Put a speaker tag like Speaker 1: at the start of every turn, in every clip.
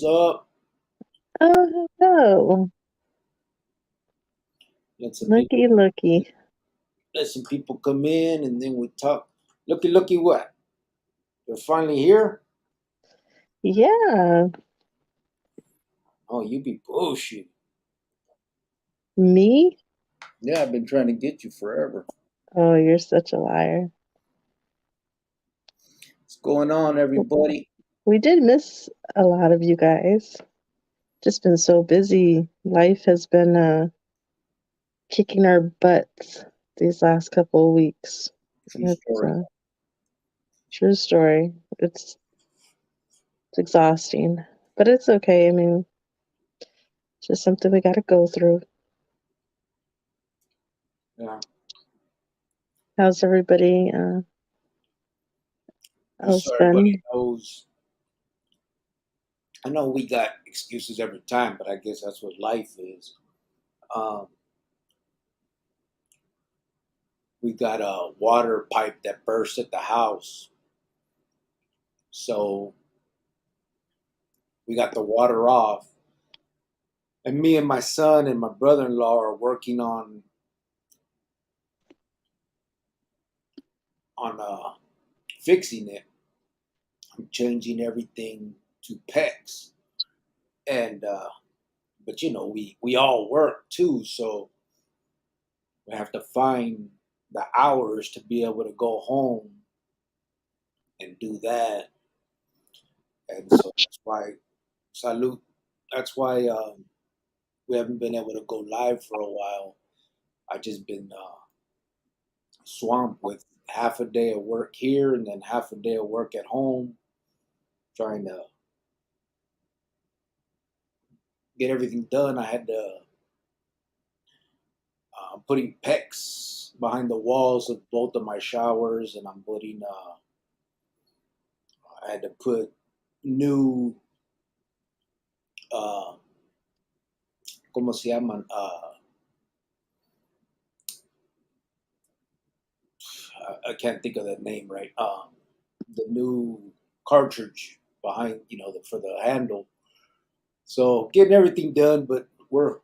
Speaker 1: What's up?
Speaker 2: Oh, hello.
Speaker 1: Let some people
Speaker 2: Looky.
Speaker 1: let some people come in and then we talk. Looky what? You're finally here?
Speaker 2: Yeah,
Speaker 1: Oh, you be bullshit.
Speaker 2: me?
Speaker 1: Yeah, I've been trying to get you forever.
Speaker 2: Oh, you're such a liar.
Speaker 1: What's going on, everybody?
Speaker 2: We did miss a lot of you guys. Just been so busy. Life has been kicking our butts these last couple of weeks.
Speaker 1: True
Speaker 2: It's
Speaker 1: story.
Speaker 2: a true story. It's exhausting, but it's okay. I mean, it's just something we got to go through.
Speaker 1: Yeah.
Speaker 2: How's everybody
Speaker 1: Just
Speaker 2: else
Speaker 1: so everybody
Speaker 2: been?
Speaker 1: knows, I know we got excuses every time, but I guess that's what life is. Um, we got a water pipe that burst at the house. So we got the water off. And me and my son and my brother in law are working on fixing it. I'm changing everything to PEX, and but we all work too, so we have to find the hours to be able to go home and do that, and so that's why salute. That's why we haven't been able to go live for a while. I just been swamped with half a day of work here and then half a day of work at home, trying to get everything done. I had to putting PEX behind the walls of both of my showers, and I'm putting. I had to put new. Uh, ¿Cómo se llaman? I can't think of that name right. The new cartridge behind, for the handle. So getting everything done, but we're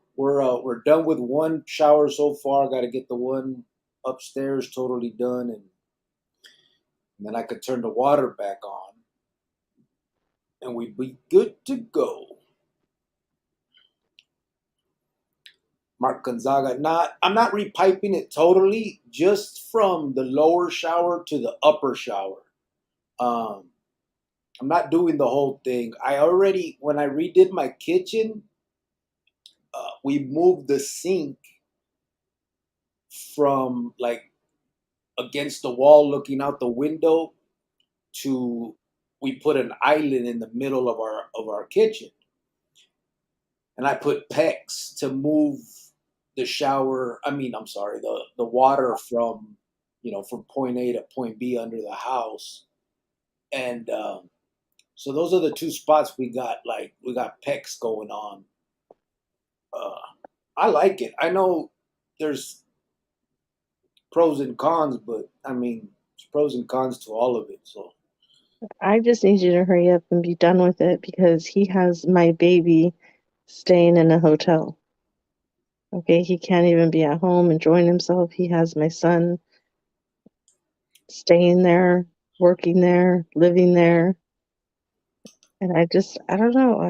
Speaker 1: done with one shower so far. Got to get the one upstairs totally done, and then I could turn the water back on, and we'd be good to go. Mark Gonzaga. I'm not repiping it totally, just from the lower shower to the upper shower. Um, I'm not doing the whole thing. When I redid my kitchen, we moved the sink from like against the wall looking out the window to we put an island in the middle of our kitchen, and I put PEX to move the shower. I mean, I'm sorry, the water from from point A to point B under the house, and so those are the two spots we got. Like we got PEX going on. Uh, I like it. I know there's pros and cons, but I mean, there's pros and cons to all of it. So
Speaker 2: I just need you to hurry up and be done with it because he has my baby staying in a hotel. Okay, he can't even be at home enjoying himself. He has my son staying there, working there, living there. And I don't know.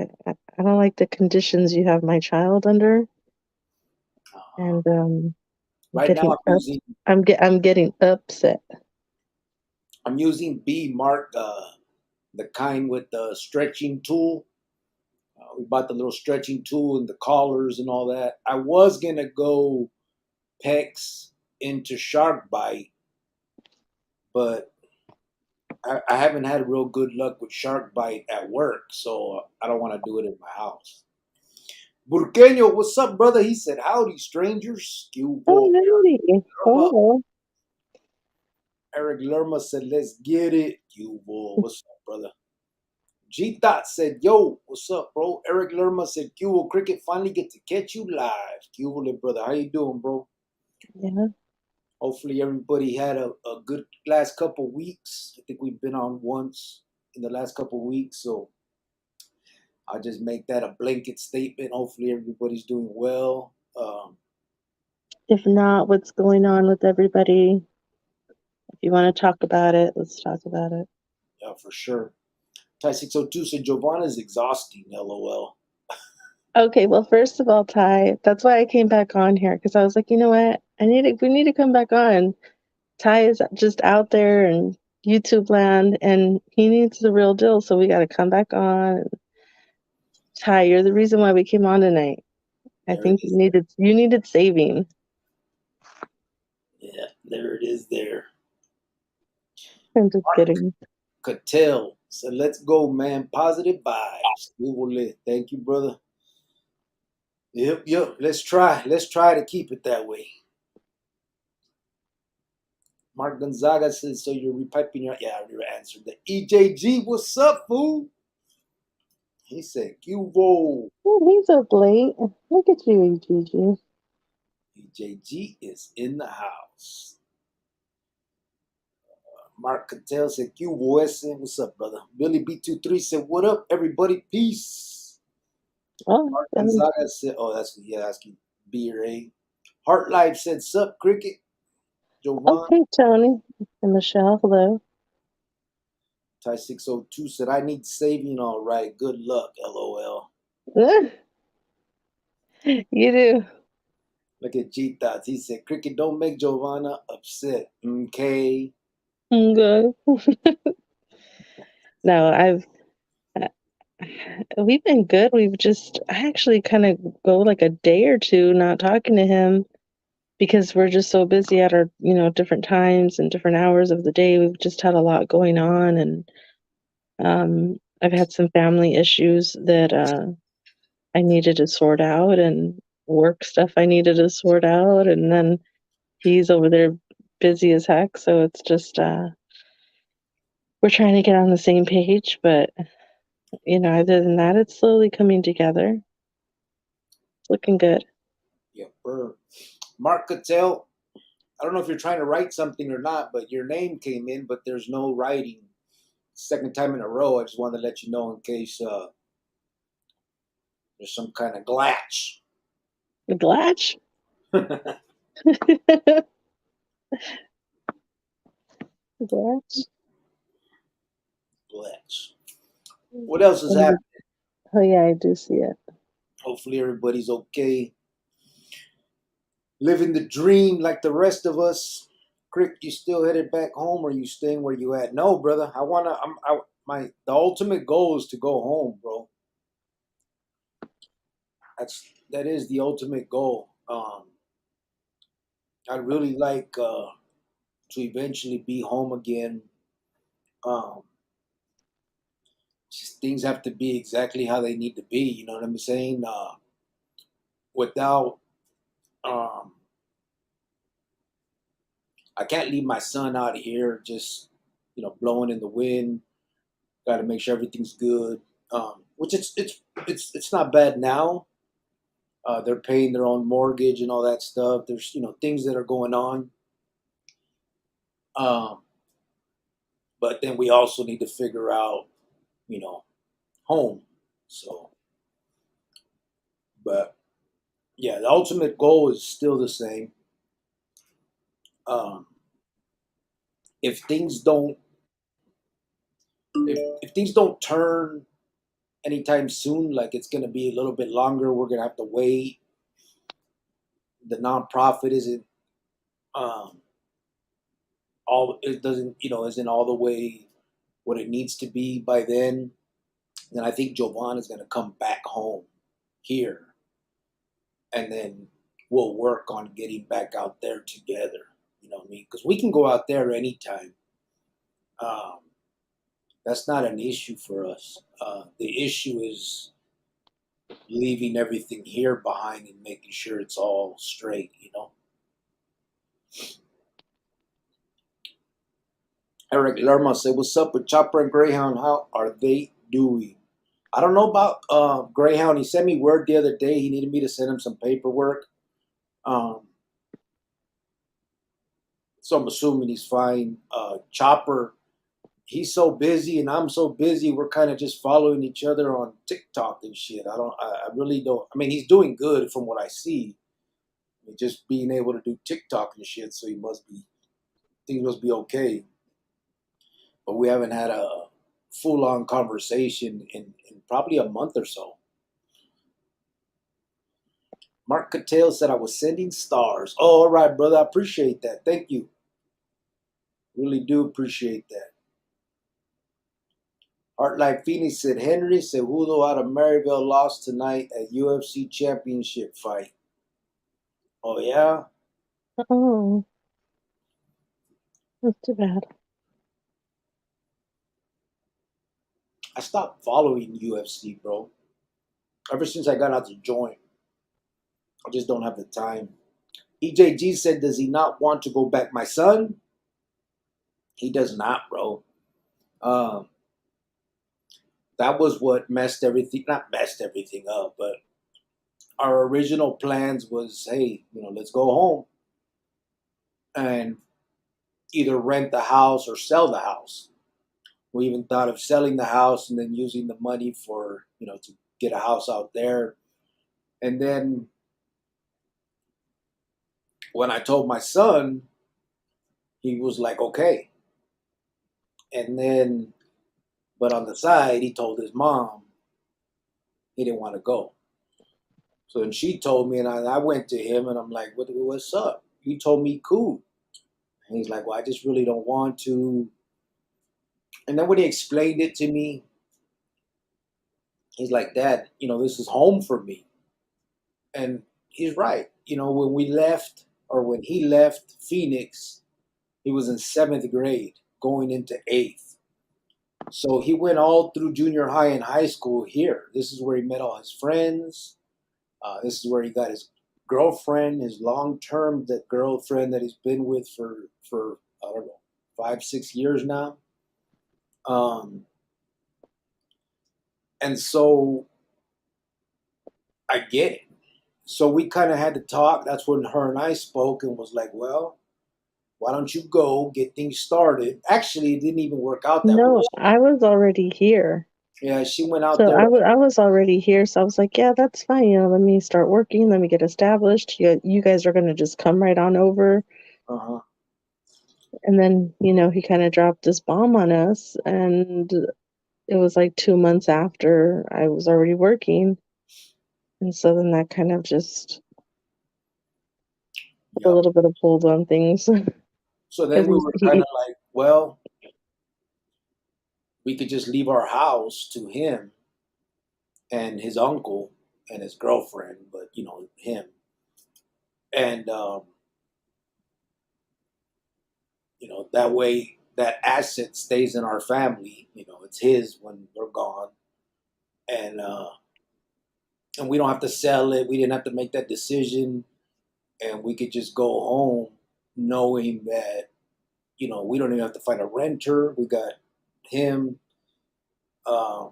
Speaker 2: I don't like the conditions you have my child under.
Speaker 1: uh,
Speaker 2: And
Speaker 1: right now
Speaker 2: I'm getting upset.
Speaker 1: I'm using B Mark, the kind with the stretching tool. We bought the little stretching tool and the collars and all that. I was gonna go PEX into shark bite, but I haven't had real good luck with shark bite at work, so I don't want to do it in my house. Burqueño, what's up, brother? He said, "Howdy, strangers."
Speaker 2: Oh,
Speaker 1: Cubo.
Speaker 2: really?
Speaker 1: Lerma.
Speaker 2: Oh,
Speaker 1: Eric Lerma said, "Let's get it." Cubo, what's up, brother? G Dot said, "Yo, what's up, bro?" Eric Lerma said, "Cubo, cricket finally get to catch you live." Cubo, brother, how you doing, bro?
Speaker 2: yeah.
Speaker 1: Hopefully everybody had a good last couple weeks. I think we've been on once in the last couple weeks, so I'll just make that a blanket statement. Hopefully everybody's doing well.
Speaker 2: If not, what's going on with everybody? If you want to talk about it, let's talk about it.
Speaker 1: Yeah, for sure. Ty 602 said Giovanna's exhausting, LOL.
Speaker 2: Okay, well, first of all, Ty, that's why I came back on here because I was like, you know what? We need to come back on. Ty is just out there in YouTube land and he needs the real deal, so we got to come back on. Ty, you're the reason why we came on tonight. I
Speaker 1: There it
Speaker 2: think
Speaker 1: is.
Speaker 2: you needed saving.
Speaker 1: Yeah, there it is there.
Speaker 2: I'm just
Speaker 1: Mark
Speaker 2: kidding.
Speaker 1: Cattell said, let's go, man. Positive vibes. Thank you, brother. Yep. Let's try. Let's try to keep it that way. Mark Gonzaga says, so you're repiping your. Yeah, I already answered that. EJG, what's up, fool? He said, Cuvo.
Speaker 2: Oh, he's up late. Look at you, EGG.
Speaker 1: EJG is in the house. Mark Cattell said, Cuvo ese. What's up, brother? Billy B23 said, what up, everybody? Peace.
Speaker 2: Oh,
Speaker 1: Mark Gonzaga said, oh, that's asking B or A. Heart Life said, sup, Cricket. Jovan.
Speaker 2: okay, Tony. And Michelle, hello.
Speaker 1: Ty 602 said, I need saving. All right. Good luck, LOL.
Speaker 2: You do.
Speaker 1: Look at G Thoughts. He said, Cricket, don't make Giovanna upset. Okay.
Speaker 2: Okay. No, we've been good. I actually kind of go like a day or two not talking to him because we're just so busy at our, different times and different hours of the day. We've just had a lot going on, and I've had some family issues that I needed to sort out, and work stuff I needed to sort out, and then he's over there busy as heck. So it's just we're trying to get on the same page, but other than that, it's slowly coming together. It's looking good.
Speaker 1: Yep. Mark Cattell, I don't know if you're trying to write something or not, but your name came in, but there's no writing. Second time in a row. I just wanted to let you know in case there's some kind of glitch.
Speaker 2: Glatch? Glatch?
Speaker 1: Glitch. What else is happening?
Speaker 2: Oh yeah, I do see it.
Speaker 1: Hopefully everybody's okay. Living the dream like the rest of us. Crick, you still headed back home, or you staying where you at? No, brother. The ultimate goal is to go home, bro. That is the ultimate goal. I'd really like to eventually be home again. Um, just things have to be exactly how they need to be. You know what I'm saying? Without, um, I can't leave my son out here just blowing in the wind. Got to make sure everything's good. Which it's not bad now. They're paying their own mortgage and all that stuff. There's things that are going on. Um, but then we also need to figure out you know home. So, but yeah, the ultimate goal is still the same. Um, if things don't if things don't turn anytime soon, like it's going to be a little bit longer, we're going to have to wait. The nonprofit um, isn't all the way what it needs to be by then. Then I think Jovan is going to come back home here, and then we'll work on getting back out there together. You know what I mean? Because we can go out there anytime. Um, that's not an issue for us. The issue is leaving everything here behind and making sure it's all straight. Eric Lerma said, "What's up with Chopper and Greyhound? How are they doing?" I don't know about Greyhound. He sent me word the other day. He needed me to send him some paperwork. Um, so I'm assuming he's fine. Chopper, he's so busy and I'm so busy. We're kind of just following each other on TikTok and shit. I really don't. I mean, he's doing good from what I see. I mean, just being able to do TikTok and shit, so things must be okay. But we haven't had a full on conversation in probably a month or so. Mark Cattell said I was sending stars. Oh, all right, brother. I appreciate that. Thank you. Really do appreciate that. Art Like Phoenix said Henry Cejudo out of Maryville lost tonight at UFC championship fight. Oh yeah?
Speaker 2: Oh, that's too bad.
Speaker 1: I stopped following UFC, bro. Ever since I got out to join. I just don't have the time. EJG said, does he not want to go back? My son? He does not, bro. Um, that was what messed everything, not messed everything up, but our original plans was, hey, let's go home and either rent the house or sell the house. We even thought of selling the house and then using the money for, to get a house out there. And then when I told my son, he was like, okay. And then, but on the side, he told his mom he didn't want to go. So then she told me, and I went to him and I'm like, what's up? He told me, cool. And he's like, well, I just really don't want to. And then when he explained it to me, he's like, Dad, this is home for me. And he's right. When we left, or when he left Phoenix, he was in seventh grade, going into eighth. So he went all through junior high and high school here. This is where he met all his friends. This is where he got his girlfriend, his long-term girlfriend that he's been with for I don't know 5-6 years now. And so I get it. So we kind of had to talk. That's when her and I spoke and was like, well, why don't you go get things started? Actually, it didn't even work out that way.
Speaker 2: No, I was already here.
Speaker 1: Yeah, she went out
Speaker 2: So
Speaker 1: there.
Speaker 2: I was already here, so I was like, yeah, that's fine. Let me start working. Let me get established. You guys are going to just come right on over.
Speaker 1: Uh-huh.
Speaker 2: And then, he kind of dropped this bomb on us. And it was like 2 months after I was already working. And so then that kind of just put a
Speaker 1: Yep.
Speaker 2: little bit of hold on things.
Speaker 1: So then we
Speaker 2: Because
Speaker 1: were kind of like, well, we could just leave our house to him and his uncle and his girlfriend, but him. And that way that asset stays in our family. It's his when we're gone. And we don't have to sell it. We didn't have to make that decision. And we could just go home knowing that, we don't even have to find a renter. We got him. Um,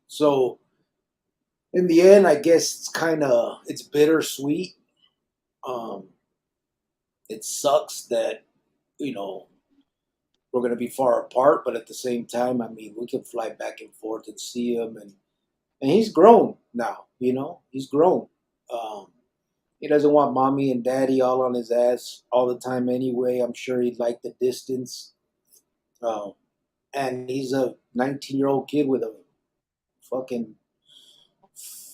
Speaker 1: so in the end, I guess it's bittersweet. Um, it sucks that, you know, we're going to be far apart, but at the same time, I mean, we can fly back and forth and see him. And he's grown now, he's grown. Um, he doesn't want mommy and daddy all on his ass all the time anyway. I'm sure he'd like the distance. Um, and he's a 19-year-old kid with a fucking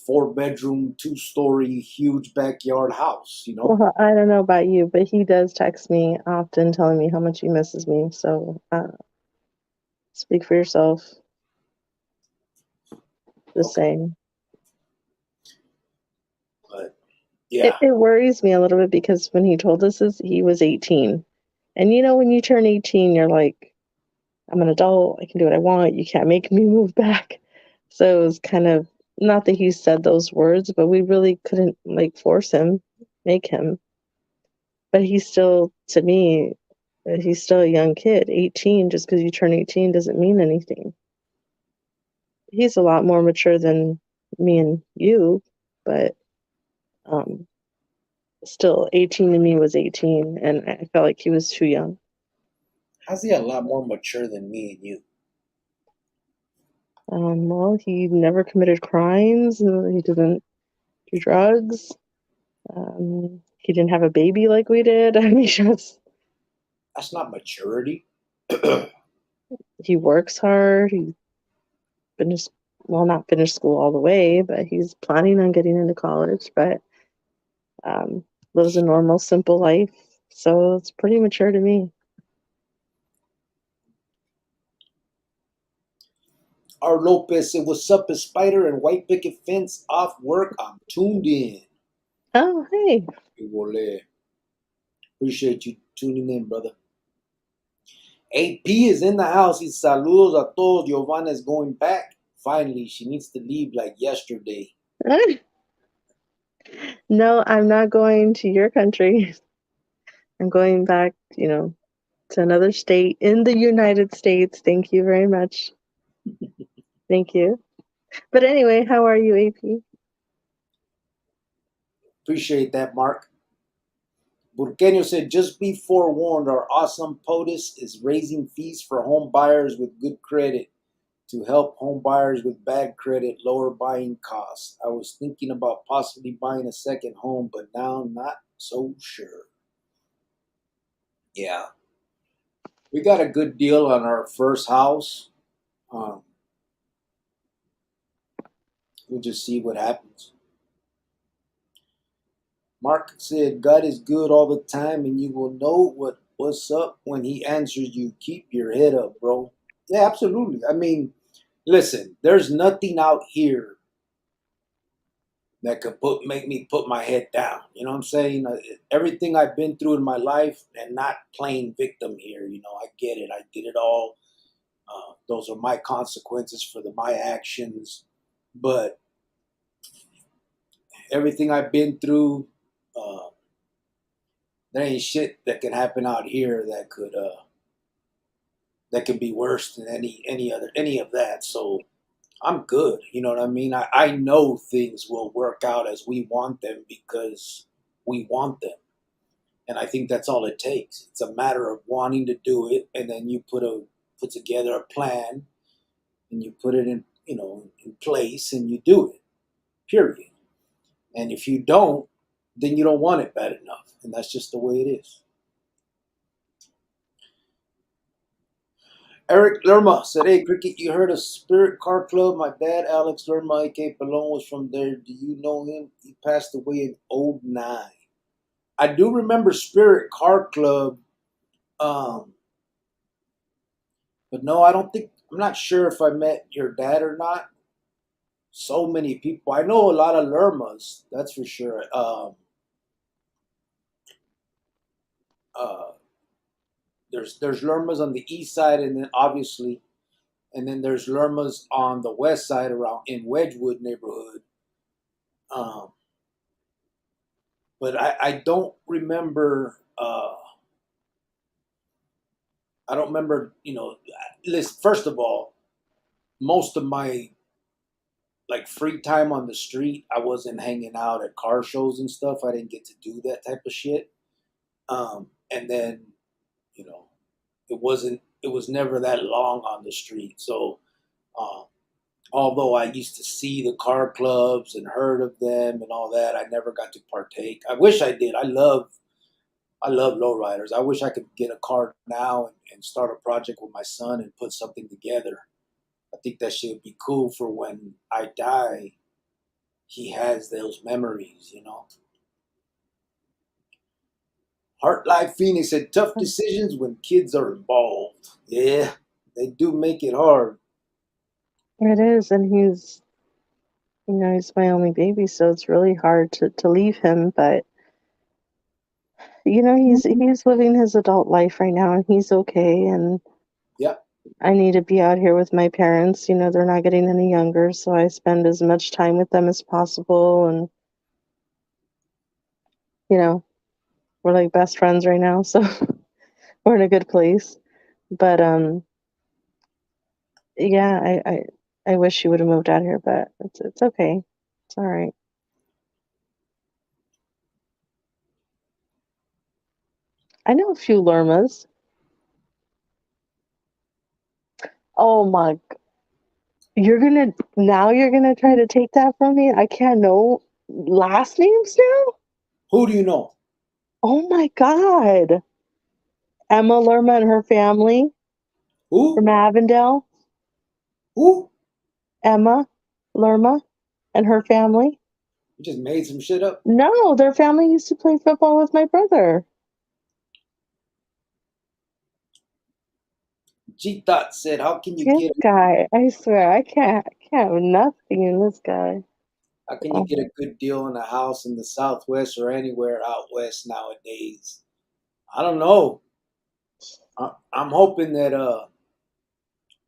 Speaker 1: 4 bedroom, 2 story, huge backyard house.
Speaker 2: well, I don't know about you, but he does text me often telling me how much he misses me. So speak for yourself. Just
Speaker 1: Okay.
Speaker 2: saying.
Speaker 1: But
Speaker 2: It,
Speaker 1: yeah,
Speaker 2: it worries me a little bit because when he told us this, he was 18. And when you turn 18, you're like, I'm an adult. I can do what I want. You can't make me move back. So it was kind of not that he said those words, but we really couldn't force him, make him. But he's still, to me, he's still a young kid. 18, just because you turn 18 doesn't mean anything. He's a lot more mature than me and you, but um, still, 18 to me was 18, and I felt like he was too young.
Speaker 1: How's he a lot more mature than me and you?
Speaker 2: Well, he never committed crimes. He didn't do drugs. He didn't have a baby like we did. I mean,
Speaker 1: That's not maturity.
Speaker 2: he works hard. He finished, well, not finished school all the way, but he's planning on getting into college, but um, lives a normal, simple life. So it's pretty mature to me.
Speaker 1: Our Lopez said, "What's up, is Spider and White Picket Fence off work? I'm tuned in."
Speaker 2: Oh, hey.
Speaker 1: Appreciate you tuning in, brother. AP is in the house. He saludos a todos. Giovanna is going back. Finally, she needs to leave like yesterday.
Speaker 2: No, I'm not going to your country. I'm going back, to another state in the United States. Thank you very much. Thank you. But anyway, how are you, AP?
Speaker 1: Appreciate that, Mark. Burqueño said, "Just be forewarned, our awesome POTUS is raising fees for home buyers with good credit to help home buyers with bad credit lower buying costs. I was thinking about possibly buying a second home, but now not so sure." Yeah, we got a good deal on our first house. Um, we'll just see what happens. Mark said, "God is good all the time, and you will know what's up when He answers you. Keep your head up, bro." Yeah, absolutely. I mean, listen, there's nothing out here that could make me put my head down. You know what I'm saying? Everything I've been through in my life, and not playing victim here. I get it. I did it all. Those are my consequences for my actions. But everything I've been through, uh, there ain't shit that can happen out here that could be worse than any of that. So I'm good. You know what I mean? I know things will work out as we want them because we want them. And I think that's all it takes. It's a matter of wanting to do it, and then you put together a plan, and you put it in place, and you do it. Period. And if you don't, then you don't want it bad enough, and that's just the way it is. Eric Lerma said, "Hey, Cricket, you heard of Spirit Car Club? My dad, Alex Lerma, a.k.a. Palone, was from there. Do you know him? He passed away in '09. I do remember Spirit Car Club, um, but no, I don't think, I'm not sure if I met your dad or not. So many people. I know a lot of Lermas, that's for sure. Uh, there's Lermas on the east side, and then obviously, and then there's Lermas on the west side around in Wedgwood neighborhood. Um, but I don't remember. I don't remember. Listen. First of all, most of my like free time on the street, I wasn't hanging out at car shows and stuff. I didn't get to do that type of shit. And then, you know, it wasn't. It was never that long on the street. So, um, although I used to see the car clubs and heard of them and all that, I never got to partake. I wish I did. I love lowriders. I wish I could get a car now and start a project with my son and put something together. I think that shit would be cool for when I die. He has those memories. Heart Life Phoenix said, "Tough decisions when kids are involved." Yeah, they do make it hard.
Speaker 2: It is, and he's my only baby, so it's really hard to leave him, but he's living his adult life right now, and he's okay, and
Speaker 1: Yeah,
Speaker 2: I need to be out here with my parents. They're not getting any younger, so I spend as much time with them as possible, and you know, we're like best friends right now, so we're in a good place. But yeah, I wish she would have moved out here, but it's okay. It's all right. I know a few Lermas. Oh my, you're gonna try to take that from me? I can't know last names now?
Speaker 1: Who do you know?
Speaker 2: Oh my God. Emma Lerma and her family from
Speaker 1: Who?
Speaker 2: Avondale.
Speaker 1: Who?
Speaker 2: Emma Lerma and her family.
Speaker 1: You just made some shit up.
Speaker 2: No, their family used to play football with my brother.
Speaker 1: G Thought said, "How can you
Speaker 2: This
Speaker 1: get
Speaker 2: guy, I swear, I can't have nothing in this guy. Oh,
Speaker 1: a good deal on a house in the Southwest or anywhere out west nowadays?" I don't know. I'm hoping that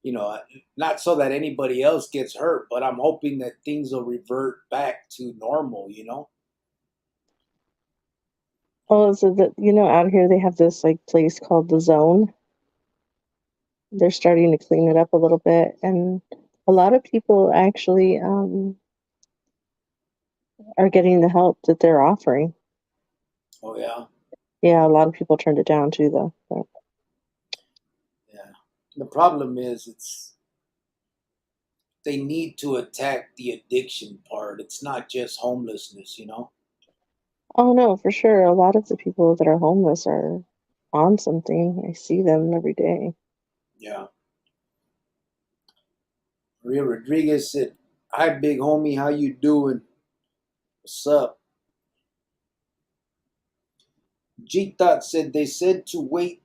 Speaker 1: you know, not so that anybody else gets hurt, but I'm hoping that things will revert back to normal. You know?
Speaker 2: oh, so that out here they have this like place called the Zone. They're starting to clean it up a little bit, and a lot of people actually are getting the help that they're offering.
Speaker 1: Oh yeah,
Speaker 2: Yeah, a lot of people turned it down too, though. But,
Speaker 1: yeah. The problem is, they need to attack the addiction part. It's not just homelessness. You know?
Speaker 2: oh no, for sure, a lot of the people that are homeless are on something. I see them every day.
Speaker 1: Yeah. Maria Rodriguez said, "Hi, big homie. How you doing? What's up?" G Thought said, "They said to wait.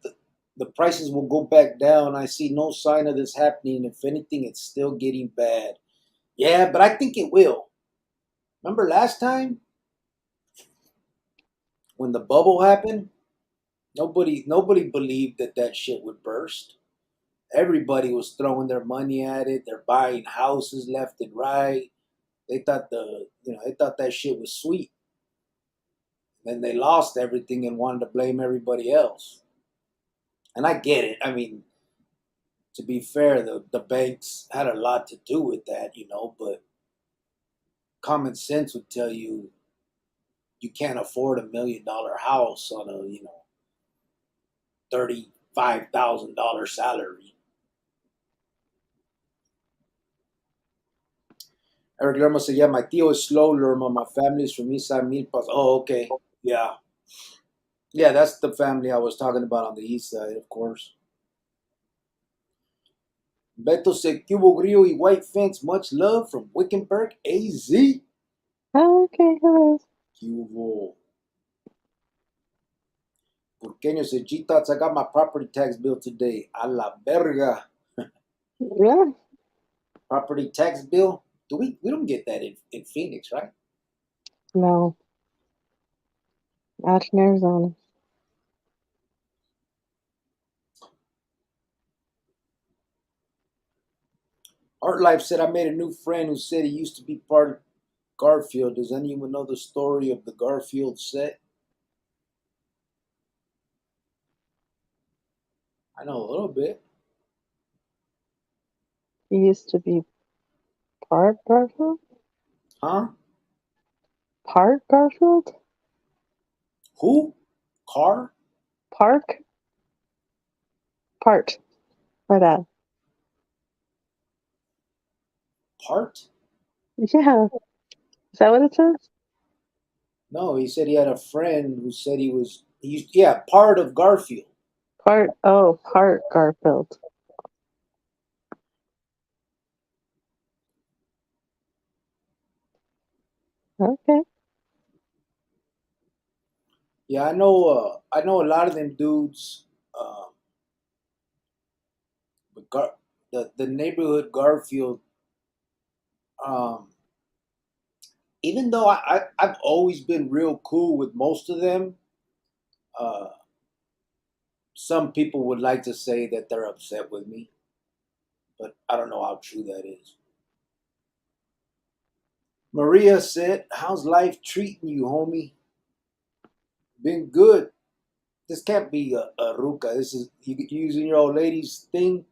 Speaker 1: The prices will go back down. I see no sign of this happening. If anything, it's still getting bad." Yeah, but I think it will. Remember last time when the bubble happened? Nobody believed that that shit would burst. Everybody was throwing their money at it. They're buying houses left and right. They thought that shit was sweet. Then they lost everything and wanted to blame everybody else. And I get it. I mean, to be fair, the banks had a lot to do with that, but common sense would tell you you can't afford $1 million house on a, $35,000 salary. Eric Lerma said, "Yeah, my tío is slow, Lerma. My family is from East Side Milpas." Oh, okay. Yeah. Yeah, that's the family I was talking about on the east side, of course. Beto said, "Cubo Grillo y White Fence, much love from Wickenburg, AZ."
Speaker 2: Oh, okay, hello.
Speaker 1: Cubo. Porqueño said, "G Thoughts, I got my property tax bill today. A la verga."
Speaker 2: Yeah,
Speaker 1: Property tax bill? We don't get that in Phoenix, right?
Speaker 2: no, out in Arizona.
Speaker 1: Art Life said, "I made a new friend who said he used to be part of Garfield. Does anyone know the story of the Garfield set?" I know a little bit.
Speaker 2: He used to be part Garfield?
Speaker 1: Huh?
Speaker 2: Part Garfield?
Speaker 1: Who? Car?
Speaker 2: Park? Part. My bad.
Speaker 1: Part?
Speaker 2: Yeah, is that what it says?
Speaker 1: No, he said he had a friend who said yeah, part of Garfield.
Speaker 2: Part Garfield. Okay.
Speaker 1: Yeah, I know a lot of them dudes. But the neighborhood Garfield. Um, Even though I've always been real cool with most of them, uh, some people would like to say that they're upset with me, but I don't know how true that is. Maria said, "How's life treating you, homie?" "Been good." This can't be a ruka. This is you using your old lady's thing.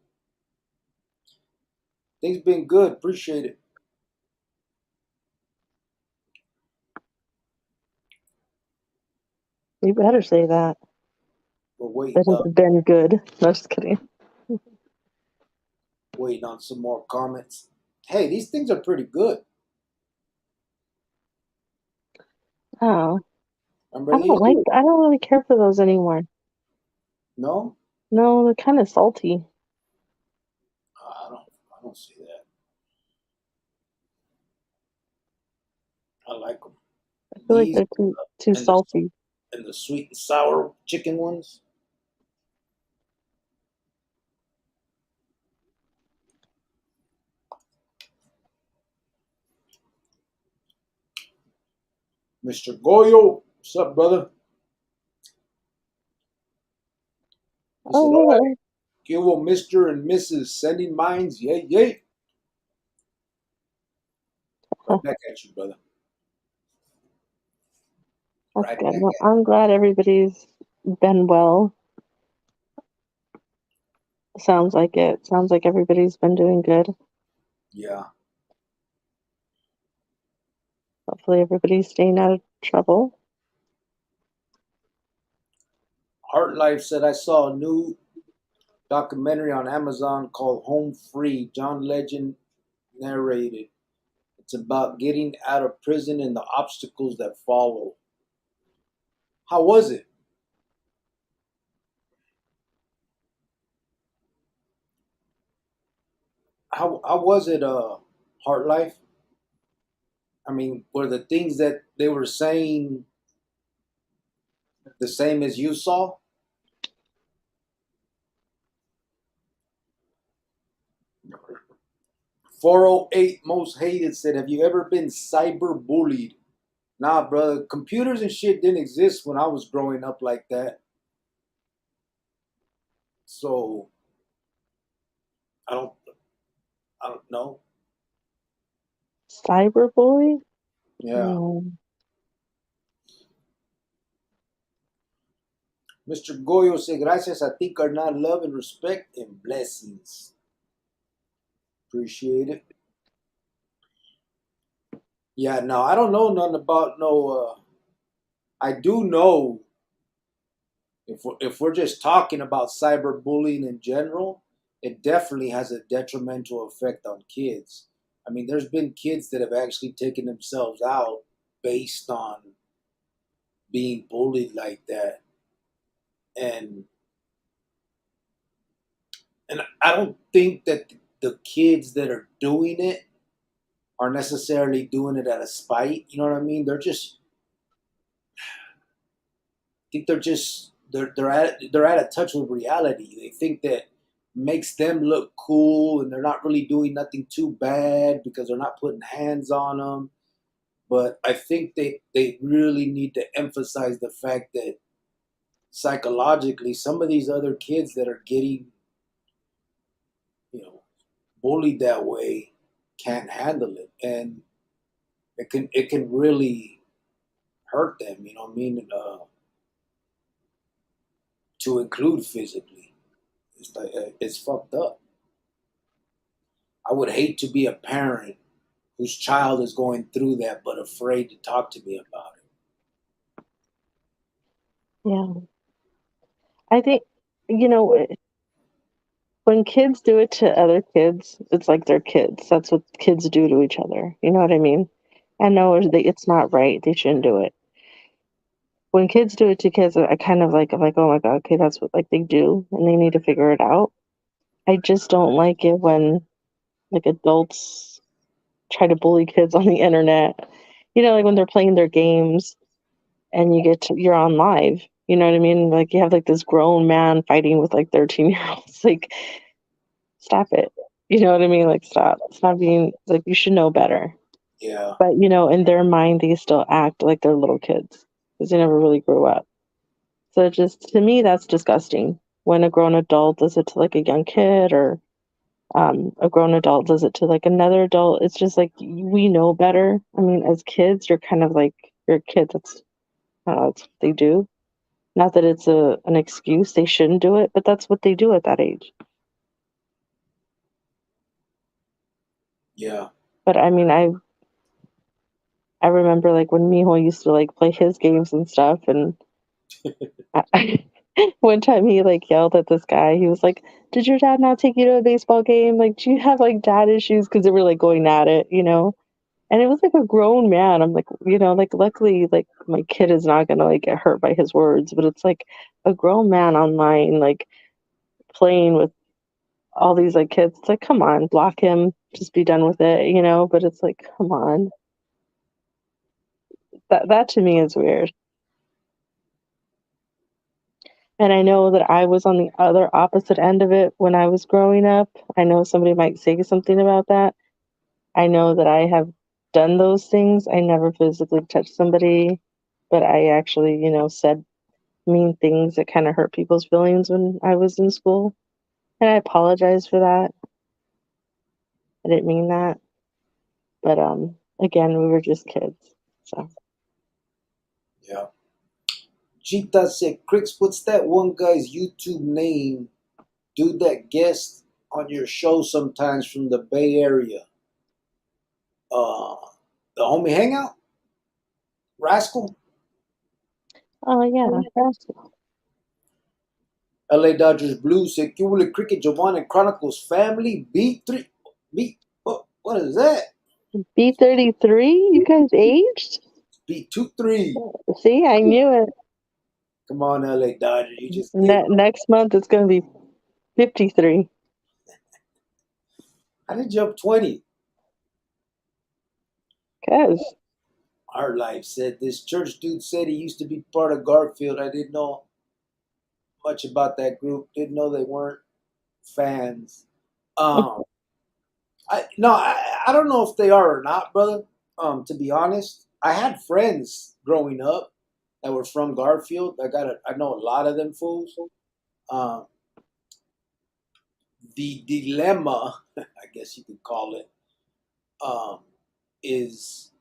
Speaker 1: Things been good. Appreciate it.
Speaker 2: You better say that.
Speaker 1: But wait,
Speaker 2: That has been good. No, just kidding.
Speaker 1: Waiting on some more comments. Hey, these things are pretty good.
Speaker 2: Oh,
Speaker 1: Remember these?
Speaker 2: I don't really care for those anymore.
Speaker 1: No,
Speaker 2: No, they're kind of salty.
Speaker 1: I don't see that. I like them.
Speaker 2: I feel like
Speaker 1: These
Speaker 2: they're too
Speaker 1: and the
Speaker 2: salty.
Speaker 1: and the sweet and sour chicken ones. Mr. Goyo, what's up, brother? He said, "All right,
Speaker 2: Oh,
Speaker 1: give Mr. and Mrs. Sending Minds, yay, yay." Right back at you, brother.
Speaker 2: that's
Speaker 1: Right
Speaker 2: good.
Speaker 1: back
Speaker 2: Well,
Speaker 1: at
Speaker 2: I'm glad everybody's been well. Sounds like it. Sounds like everybody's been doing good.
Speaker 1: you. Yeah.
Speaker 2: Hopefully everybody's staying out of trouble.
Speaker 1: Heart Life said, I saw a new documentary on Amazon called Home Free. John Legend narrated. It's about getting out of prison and the obstacles that follow. How was it? How was it, Heart Life? I mean, were the things that they were saying the same as you saw? 408 Most Hated said, have you ever been cyberbullied? Nah, brother. Computers and shit didn't exist when I was growing up like that. So I don't I don't know.
Speaker 2: Cyberbullying?
Speaker 1: Yeah.
Speaker 2: Mm.
Speaker 1: Mr. Goyo said, gracias a ti, carnal. Love and respect and blessings. Appreciate it. Yeah, no, I don't know nothing about no. I do know if we're just talking about cyberbullying in general, it definitely has a detrimental effect on kids. I mean, there's been kids that have actually taken themselves out based on being bullied like that, and I don't think that the kids that are doing it are necessarily doing it out of spite. You know what I mean? Think they're at a touch with reality. They think that makes them look cool, and they're not really doing nothing too bad because they're not putting hands on them. But I think they really need to emphasize the fact that psychologically, some of these other kids that are getting you know bullied that way can't handle it, and it can really hurt them. You know what I mean? To include physically, it's fucked up. I would hate to be a parent whose child is going through that but afraid to talk to me about it.
Speaker 2: Yeah. I think, you know, when kids do it to other kids, it's like they're kids. That's what kids do to each other. You know what I mean? I know it's not right. They shouldn't do it. When kids do it to kids, I kind of I'm like, oh my God, okay, that's what like they do, and they need to figure it out. I just don't like it when like adults try to bully kids on the internet. You know, like when they're playing their games and you're on live. You know what I mean? Like you have like this grown man fighting with like 13-year-olds. Like, stop it. You know what I mean? Like, stop. Stop being like, you should know better.
Speaker 1: Yeah,
Speaker 2: But, in their mind, they still act like they're little kids because they never really grew up. So to me, that's disgusting when a grown adult does it to like a young kid or a grown adult does it to like another adult. It's just like we know better. I mean, as kids, you're kind of like you're a kid. That's what they do. Not that it's an excuse. They shouldn't do it, but that's what they do at that age.
Speaker 1: yeah,
Speaker 2: But I mean, I remember like when Mijo used to like play his games and stuff, and One time he like yelled at this guy. He was like, "Did your dad not take you to a baseball game? Like, do you have like dad issues?" Because they were like going at it, you know. And it was like a grown man. I'm like, you know, like luckily, like my kid is not gonna like get hurt by his words, but it's like a grown man online, like playing with all these like kids. It's like, come on, block him, just be done with it, you know. But it's like, come on, that to me is weird. And I know that I was on the other opposite end of it when I was growing up. I know somebody might say something about that. I know that I have done those things. I never physically touched somebody, but I actually, you know, said mean things that kind of hurt people's feelings when I was in school. And I apologize for that. I didn't mean that. But again, we were just kids. So
Speaker 1: Yeah. Chita said, Crix, what's that one guy's YouTube name? Dude that guest on your show sometimes from the Bay Area. Uh, the homie hangout? Rascal?
Speaker 2: oh yeah, that's
Speaker 1: LA Dodgers Blue said, Cumulative Cricket, Jovan and Chronicles family, B3. What is that?
Speaker 2: B33. You guys aged?
Speaker 1: B23.
Speaker 2: See, I knew it.
Speaker 1: Come on, LA Dodgers. You just get.
Speaker 2: Next month it's gonna be 53.
Speaker 1: How did you up 20?
Speaker 2: Cause
Speaker 1: Our life said this church dude said he used to be part of Garfield. I didn't know much about that group. Didn't know they weren't fans. Um, I don't know if they are or not, brother. To be honest, I had friends growing up that were from Garfield. I know a lot of them fools. Um, the dilemma, I guess you could call it, um, is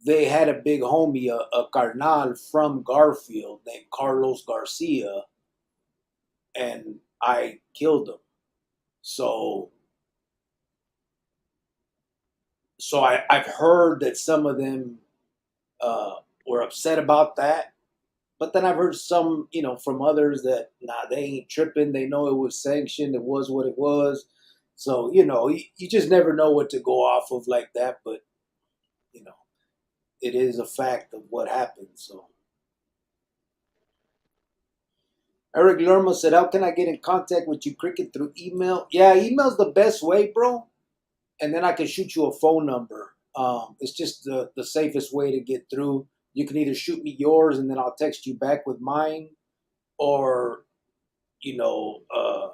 Speaker 1: they had a big homie, a carnal from Garfield named Carlos Garcia, and I killed him. So, I've heard that some of them were upset about that, but then I've heard some, from others that nah, they ain't tripping. They know it was sanctioned. It was what it was. So you just never know what to go off of like that. But you know, it is a fact of what happened. So Eric Lerma said, "How can I get in contact with you, Cricket, through email?" Yeah, email's the best way, bro. And then I can shoot you a phone number. It's just the safest way to get through. You can either shoot me yours and then I'll text you back with mine, or you know, uh,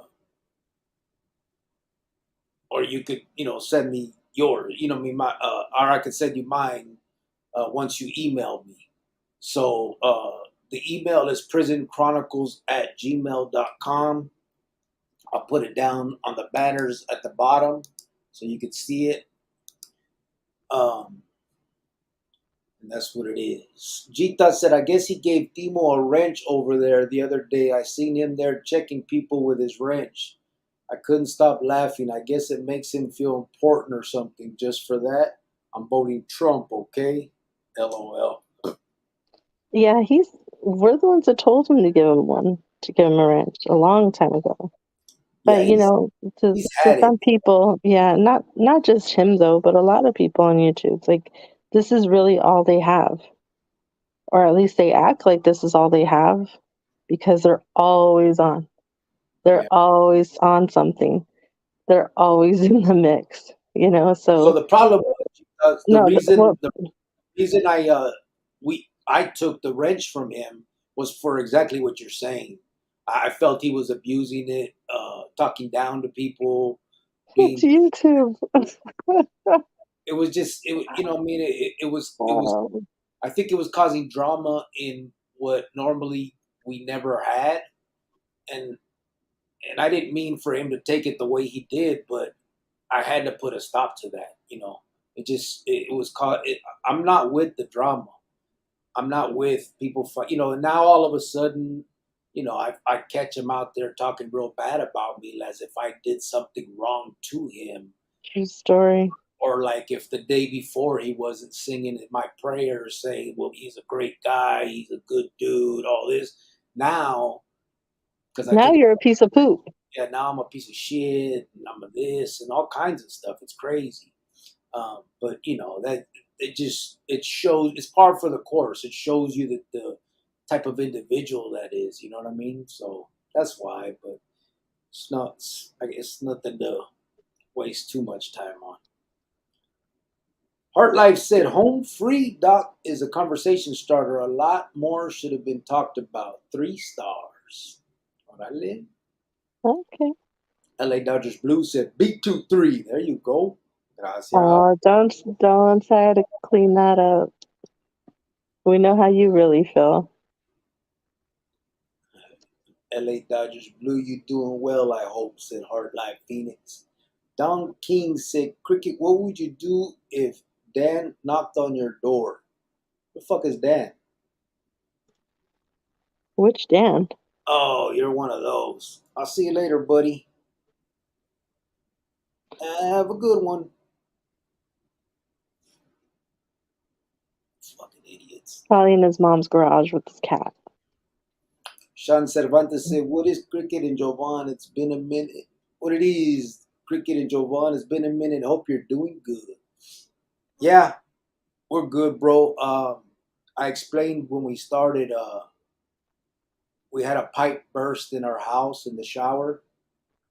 Speaker 1: or you could send me yours. You know, what I mean, or I could send you mine once you email me. So the email is prisonchronicles@gmail.com. I'll put it down on the banners at the bottom so you can see it. Um, and that's what it is. Jita said, I guess he gave Timo a wrench over there the other day. I seen him there checking people with his wrench. I couldn't stop laughing. I guess it makes him feel important or something. Just for that, I'm voting Trump, okay? LOL.
Speaker 2: yeah, we're the ones that told him to give him one, to give him a wrench a long time ago.
Speaker 1: Yeah,
Speaker 2: But you know,
Speaker 1: he's
Speaker 2: to
Speaker 1: had it.
Speaker 2: some people, yeah, not just him though, but a lot of people on YouTube, it's like this is really all they have, or at least they act like this is all they have because they're always on. They're
Speaker 1: Yeah.
Speaker 2: always on something. They're always in the mix, you know.
Speaker 1: So
Speaker 2: So
Speaker 1: the problem was the
Speaker 2: no,
Speaker 1: reason
Speaker 2: well,
Speaker 1: the reason I took the wrench from him was for exactly what you're saying. I felt he was abusing it, talking down to people,
Speaker 2: it's
Speaker 1: being.
Speaker 2: YouTube.
Speaker 1: It was just I mean it was.
Speaker 2: Um,
Speaker 1: I think it was causing drama in what normally we never had, and I didn't mean for him to take it the way he did, but I had to put a stop to that. It was caught. I'm not with the drama. I'm not with people fight. And now all of a sudden, I catch him out there talking real bad about me as if I did something wrong to him,
Speaker 2: true story.
Speaker 1: or like if the day before he wasn't singing in my prayers saying, well, he's a great guy, he's a good dude, all this. Now, because I
Speaker 2: Now
Speaker 1: could,
Speaker 2: you're a piece of poop.
Speaker 1: yeah, now I'm a piece of shit, and I'm a this, and all kinds of stuff. It's crazy. But that it shows it's par for the course. It shows you that the type of individual that is. You know what I mean? So that's why. But it's not. I guess nothing to waste too much time on. Heart Life said, "Home free doc is a conversation starter. A lot more should have been talked about. 3 stars." Orale.
Speaker 2: Okay.
Speaker 1: LA Dodgers Blue said, "B23." There you go. Gracias.
Speaker 2: Oh, don't try to clean that up. We know how you really feel.
Speaker 1: LA Dodgers Blue, you doing well, I hope, said Heart Life Phoenix. Don King said, "Cricket, what would you do if Dan knocked on your door?" The fuck is Dan?
Speaker 2: Which Dan?
Speaker 1: Oh, you're one of those. I'll see you later, buddy. Have a good one. Fucking idiots.
Speaker 2: Probably in his mom's garage with his cat.
Speaker 1: Sean Cervantes said, "What is Cricket and Jovan? It's been a minute." What it is, Cricket and Jovan, it's been a minute. Hope you're doing good. Yeah, we're good, bro. I explained when we started, we had a pipe burst in our house in the shower.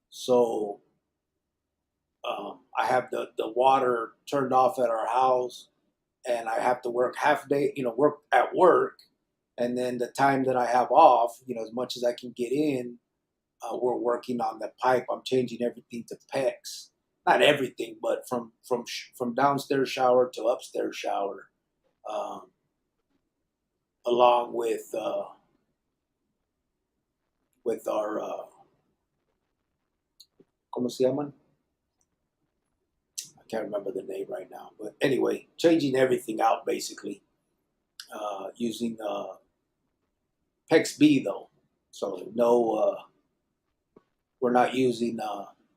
Speaker 1: So I have the water turned off at our house, and I have to work half day, work at work. And then the time that I have off, as much as I can get in, we're working on the pipe. I'm changing everything to PEX. Not everything, but from downstairs shower to upstairs shower, um, along with our ¿cómo se llaman? I can't remember the name right now. But anyway, changing everything out basically, using PEX B though. So no, we're not using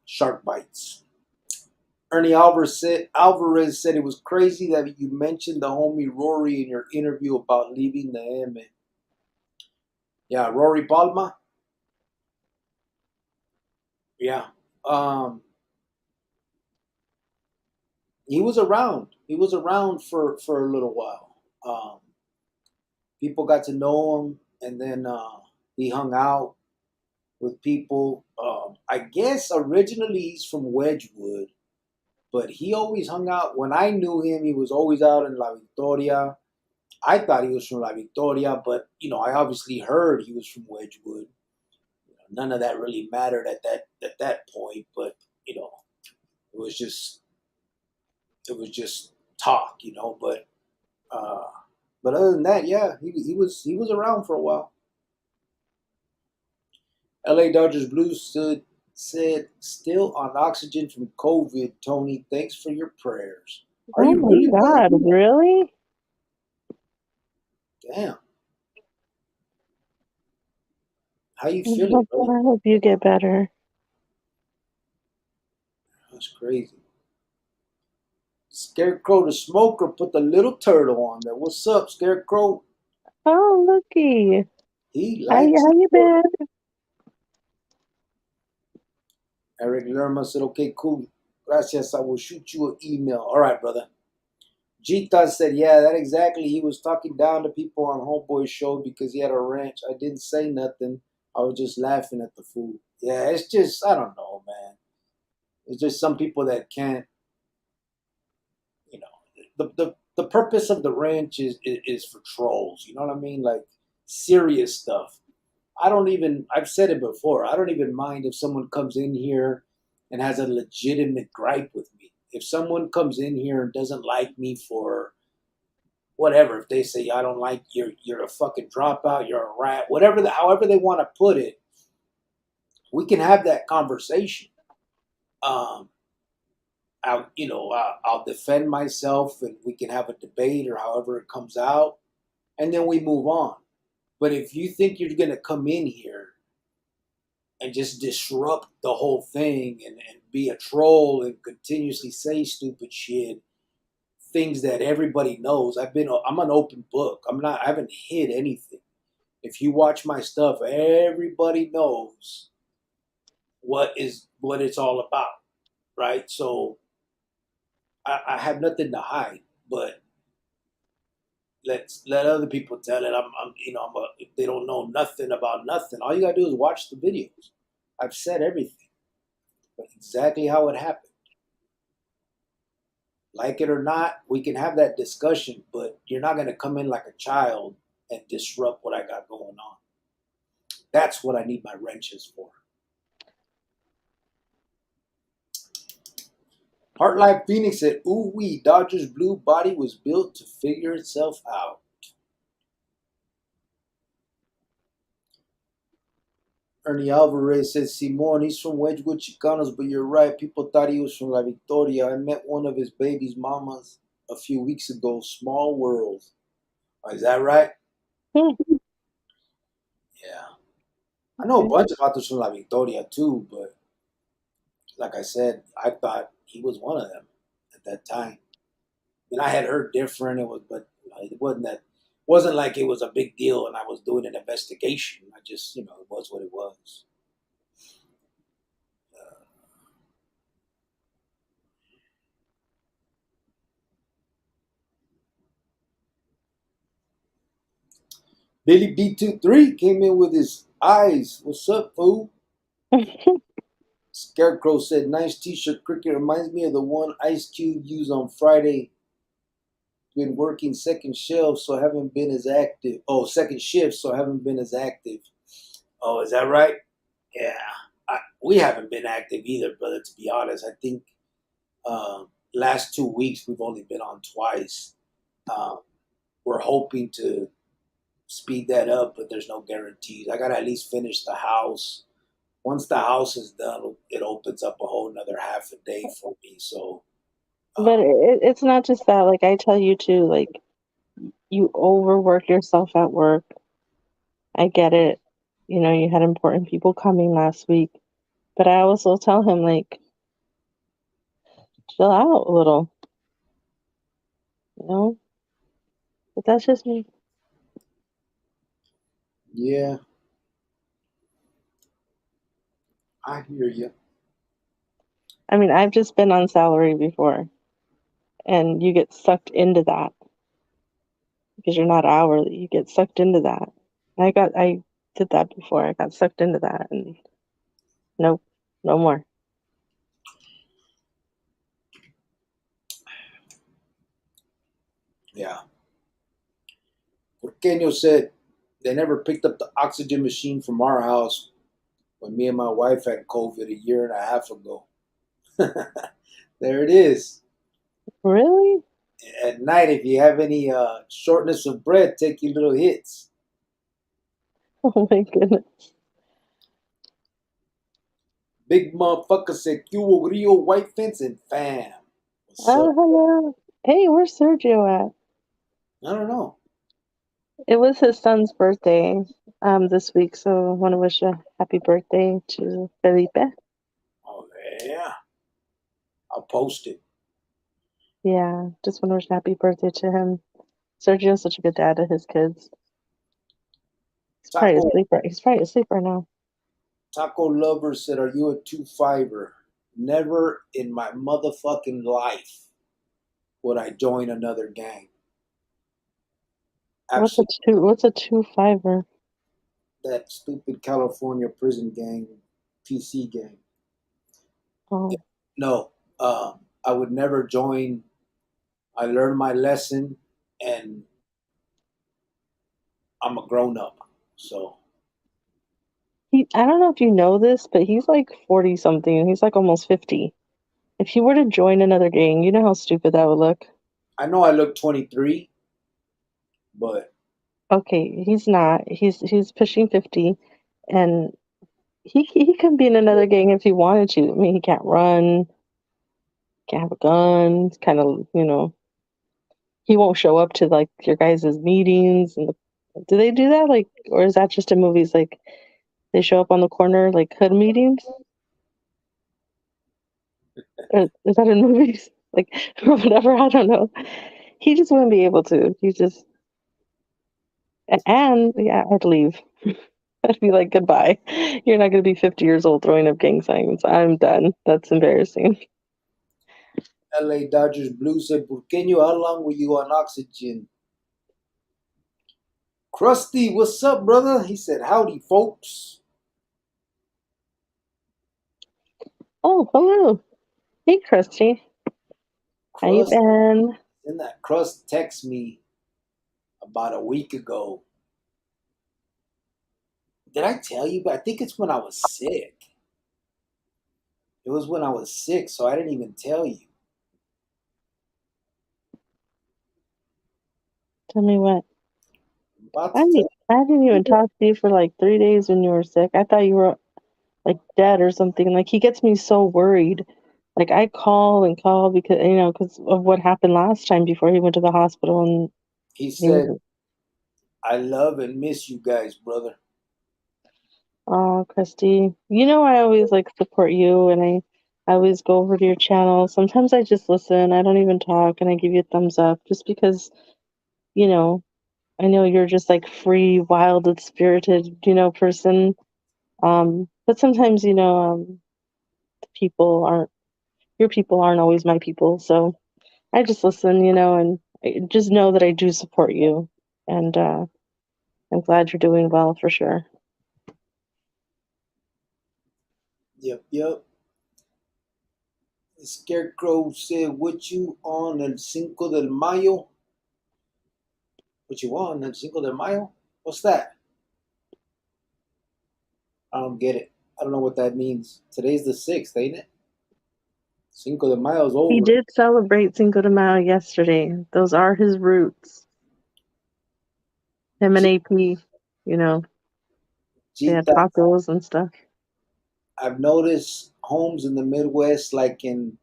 Speaker 1: shark bites. Ernie Alvarez said it was crazy that you mentioned the homie Rory in your interview about leaving the M. Yeah, Rory Palma. Yeah. He was around. He was around for a little while. People got to know him, and then he hung out with people. I guess originally he's from Wedgwood, but he always hung out. When I knew him, he was always out in La Victoria. I thought he was from La Victoria, but I obviously heard he was from Wedgwood. None of that really mattered at that point, but it was just talk, uh, but other than that, yeah, he was around for a while. LA Dodgers Blues said, "Still on oxygen from COVID, Tony. Thanks for your prayers." Are
Speaker 2: Oh
Speaker 1: you
Speaker 2: my
Speaker 1: really, brother?
Speaker 2: God, really?
Speaker 1: Damn. How you
Speaker 2: I
Speaker 1: feeling,
Speaker 2: hope,
Speaker 1: brother?
Speaker 2: I hope you get better.
Speaker 1: That's crazy. Scarecrow the Smoker put the little turtle on there. What's up, Scarecrow?
Speaker 2: Oh, looky.
Speaker 1: He
Speaker 2: How you,
Speaker 1: likes
Speaker 2: how you
Speaker 1: it.
Speaker 2: been?
Speaker 1: Eric Lerma said, "Okay, cool. Gracias. I will shoot you an email." All right, brother. Jita said, "Yeah, that exactly. He was talking down to people on Homeboy's show because he had a ranch. I didn't say nothing. I was just laughing at the fool." Yeah, it's just, I don't know, man. It's just some people that can't, you know, the purpose of the ranch is for trolls. You know what I mean? Like serious stuff. I've said it before, I don't even mind if someone comes in here and has a legitimate gripe with me. If someone comes in here and doesn't like me for whatever, if they say, "I don't like you're a fucking dropout, you're a rat," however they want to put it, we can have that conversation. Um, I'll defend myself and we can have a debate or however it comes out, and then we move on. But if you think you're going to come in here and just disrupt the whole thing and be a troll and continuously say stupid shit, things that everybody knows, I'm an open book. I haven't hid anything. if you watch my stuff, everybody knows what it's all about, right? So I have nothing to hide, but let other people tell it. If they don't know nothing about nothing, all you gotta do is watch the videos. I've said everything, but exactly how it happened. Like it or not, we can have that discussion, but you're not gonna come in like a child and disrupt what I got going on. That's what I need my wrenches for. Heartlife Phoenix said, "Ooh wee, Dodger's blue body was built to figure itself out." Ernie Alvarez says, "Simon, he's from Wedgwood, Chicanos, but you're right. People thought he was from La Victoria. I met one of his baby's mamas a few weeks ago. Small world." Oh, is that right? Yeah. I know a
Speaker 2: Okay.
Speaker 1: bunch of authors from La Victoria too, but like I said, I thought he was one of them at that time. And I had heard different. It wasn't like it was a big deal, and I was doing an investigation. I just, it was what it was. Uh, Billy B23 came in with his eyes. What's up, fool? Scarecrow said, "Nice t-shirt, Cricket. Reminds me of the one Ice Cube used on Friday. Been working second shift, so I haven't been as active. Oh, second shift, so I haven't been as active." Oh, is that right? Yeah. We haven't been active either, brother, to be honest. I think last 2 weeks we've only been on twice. Um, we're hoping to speed that up, but there's no guarantees. I got to at least finish the house. Once the house is done, it opens up a whole another half a day for me. So,
Speaker 2: But
Speaker 1: um,
Speaker 2: it's not just that. Like I tell you too, like you overwork yourself at work. I get it. You know, you had important people coming last week. But I also tell him, like, chill out a little, you know? But that's just me.
Speaker 1: yeah, I hear you.
Speaker 2: I mean, I've just been on salary before, and you get sucked into that because you're not hourly. You get sucked into that. I did that before. I got sucked into that, and nope, no more.
Speaker 1: Yeah. Porqueño said they never picked up the oxygen machine from our house when me and my wife had COVID a year and a half ago. There it is.
Speaker 2: Really?
Speaker 1: At night, if you have any shortness of breath, take your little hits.
Speaker 2: Oh my goodness.
Speaker 1: Big motherfucker said, "Cubo Grillo, white fence, and fam." What's up?
Speaker 2: Oh, hello. Hey, where's Sergio at?
Speaker 1: I don't know.
Speaker 2: It was his son's birthday this week, so I want to wish a happy birthday to Felipe.
Speaker 1: Oh, yeah. I'll post it.
Speaker 2: Yeah, just want to wish a happy birthday to him. Sergio's such a good dad to his kids.
Speaker 1: Taco
Speaker 2: He's probably asleep right now.
Speaker 1: Taco Lover said, "Are you a 2-5er? Never in my motherfucking life would I join another gang. Absolutely.
Speaker 2: What's a 2-5er?
Speaker 1: That stupid California prison gang, PC gang.
Speaker 2: Oh,
Speaker 1: No, I would never join. I learned my lesson, and I'm a grown up. So
Speaker 2: I don't know if you know this, but he's like 40 something. He's like almost 50. If he were to join another gang, you know how stupid that would look.
Speaker 1: I know I look 23, but
Speaker 2: Okay, he's not. He's pushing 50, and he can be in another gang if he wanted to. I mean, he can't run, can't have a gun. It's kind of, he won't show up to like your guys' meetings. And do they do that? Like, or is that just in movies? Like, they show up on the corner, like hood meetings? Or is that in movies? Like, or whatever. I don't know. He just wouldn't be able to. He just, And yeah, I'd leave. I'd be like, goodbye. You're not going to be 50 years old throwing up gang signs. I'm done. That's embarrassing.
Speaker 1: LA Dodgers Blue said, Burqueño, how long were you on oxygen? Krusty, what's up, brother? He said, howdy, folks.
Speaker 2: Oh, hello. Hey, Krusty. How you
Speaker 1: Crust,
Speaker 2: been?
Speaker 1: and that Crust text me about a week ago. Did I tell you? But I think it's when I was sick. It was when I was sick, so I didn't even tell you.
Speaker 2: Tell me what.
Speaker 1: I'm about to tell
Speaker 2: I didn't even
Speaker 1: you.
Speaker 2: talk to you for like 3 days when you were sick. I thought you were like dead or something. Like he gets me so worried. Like I call and call because because of what happened last time before he went to the hospital and
Speaker 1: He
Speaker 2: he
Speaker 1: said,
Speaker 2: was.
Speaker 1: I love and miss you guys, brother.
Speaker 2: Oh, Christy, I always like support you and I always go over to your channel. Sometimes I just listen. I don't even talk and I give you a thumbs up just because, you know, I know you're just like free, wild, and spirited, person. But sometimes, people aren't your people aren't always my people. So I just listen, and I just know that I do support you. And I'm glad you're doing well for sure.
Speaker 1: Yep, yep. The Scarecrow said, what you on el Cinco del Mayo? What you on el Cinco del Mayo? What's that? I don't get it. I don't know what that means. Today's the 6th, ain't it? Cinco de Mayo's
Speaker 2: He
Speaker 1: over.
Speaker 2: did celebrate Cinco de Mayo yesterday. Those are his roots. Him and AP, you know, they had
Speaker 1: Gita,
Speaker 2: tacos and stuff.
Speaker 1: I've noticed homes in the Midwest, like in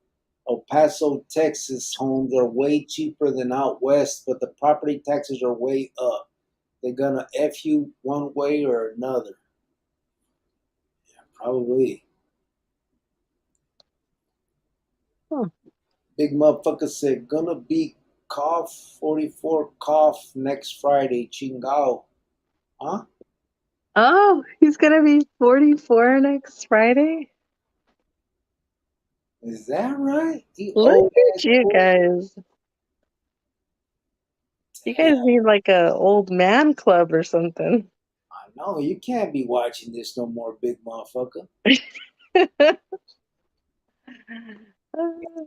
Speaker 1: El Paso, Texas, homes are way cheaper than out west, but the property taxes are way up. They're gonna F you one way or another. Yeah, probably.
Speaker 2: Huh.
Speaker 1: Big motherfucker said, gonna be cough 44 cough next Friday. Chingao. Huh?
Speaker 2: Oh, he's gonna be 44 next Friday.
Speaker 1: Is that right? You
Speaker 2: Look
Speaker 1: old
Speaker 2: at
Speaker 1: ass
Speaker 2: you
Speaker 1: fool.
Speaker 2: guys. You guys
Speaker 1: Damn.
Speaker 2: need like a old man club or something.
Speaker 1: I know. You can't be watching this no more, big motherfucker.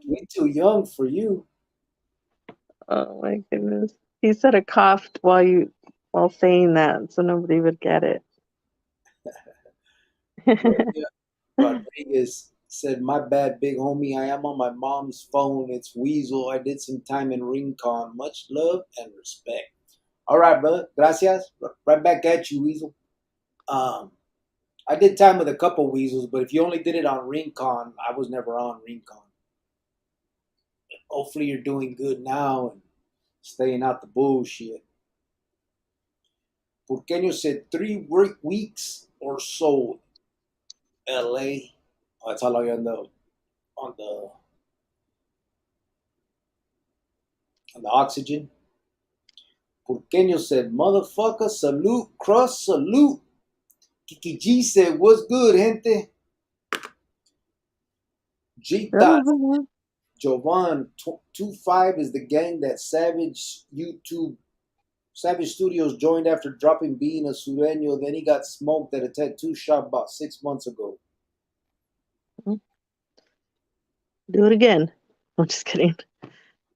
Speaker 1: We too young for you.
Speaker 2: Oh my goodness. He said a coughed while saying that, so nobody would get it.
Speaker 1: Gloria Rodriguez said, my bad, big homie. I am on my mom's phone. It's Weasel. I did some time in Rincon. Much love and respect. All right, brother. Gracias. Right back at you, Weasel. Um, I did time with a couple Weasels, but if you only did it on Rincon, I was never on Rincon. Hopefully you're doing good now and staying out the bullshit. Porqueño said 3 weeks or so. LA. Oh, that's how long you're on the oxygen. Porqueño said, motherfucker, salute, crust, salute. Kiki G said, what's good, gente? G Thought,
Speaker 2: Oh,
Speaker 1: Jovan 25 is the gang that Savage Studios joined after dropping being a Sureño. Then he got smoked at a tattoo shop about 6 months ago.
Speaker 2: do it again. I'm just kidding.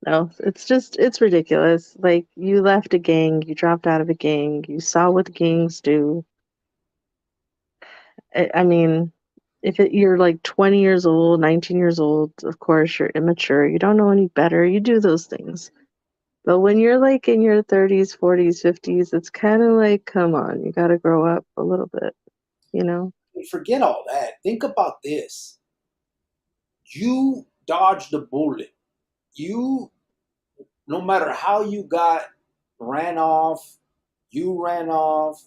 Speaker 2: No, it's ridiculous. Like you left a gang, you dropped out of a gang, you saw what gangs do. I mean, you're like 20 years old, 19 years old, of course you're immature. You don't know any better. You do those things. But when you're like in your 30s, 40s, 50s, it's kind of like, come on, you got to grow up a little bit, you know?
Speaker 1: Forget all that. Think about this. You dodged a bullet. You, no matter how you ran off, you ran off,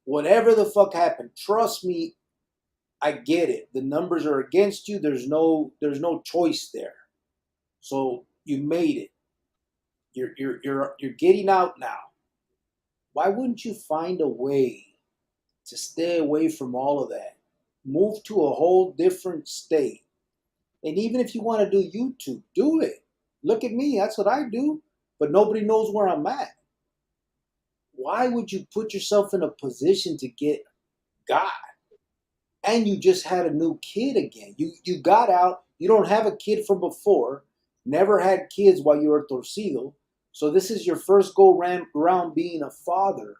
Speaker 1: whatever the fuck happened, trust me, I get it. The numbers are against you. There's no choice there. So you made it. You're getting out now. Why wouldn't you find a way to stay away from all of that? Move to a whole different state. And even if you want to do YouTube, do it. Look at me, that's what I do. But nobody knows where I'm at. Why would you put yourself in a position to get God? And you just had a new kid again. You got out. You don't have a kid from before. Never had kids while you were torcido. So this is your first go round being a father.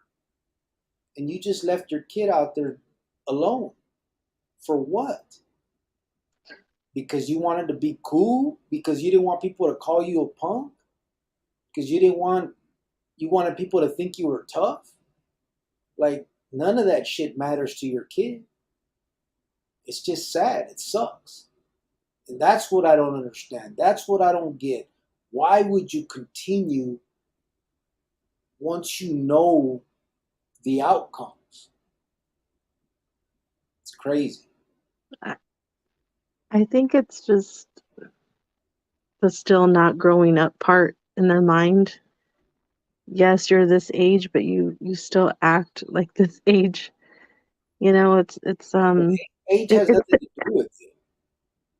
Speaker 1: And you just left your kid out there alone. For what? Because you wanted to be cool? Because you didn't want people to call you a punk? Because you wanted people to think you were tough? Like, none of that shit matters to your kid. It's just sad. It sucks. And that's what I don't understand. That's what I don't get. Why would you continue once you know the outcomes? It's crazy.
Speaker 2: I think it's just the still not growing up part in their mind. Yes, you're this age, but you still act like this age. You know, it's
Speaker 1: Age
Speaker 2: it,
Speaker 1: has
Speaker 2: it's
Speaker 1: nothing to do with it.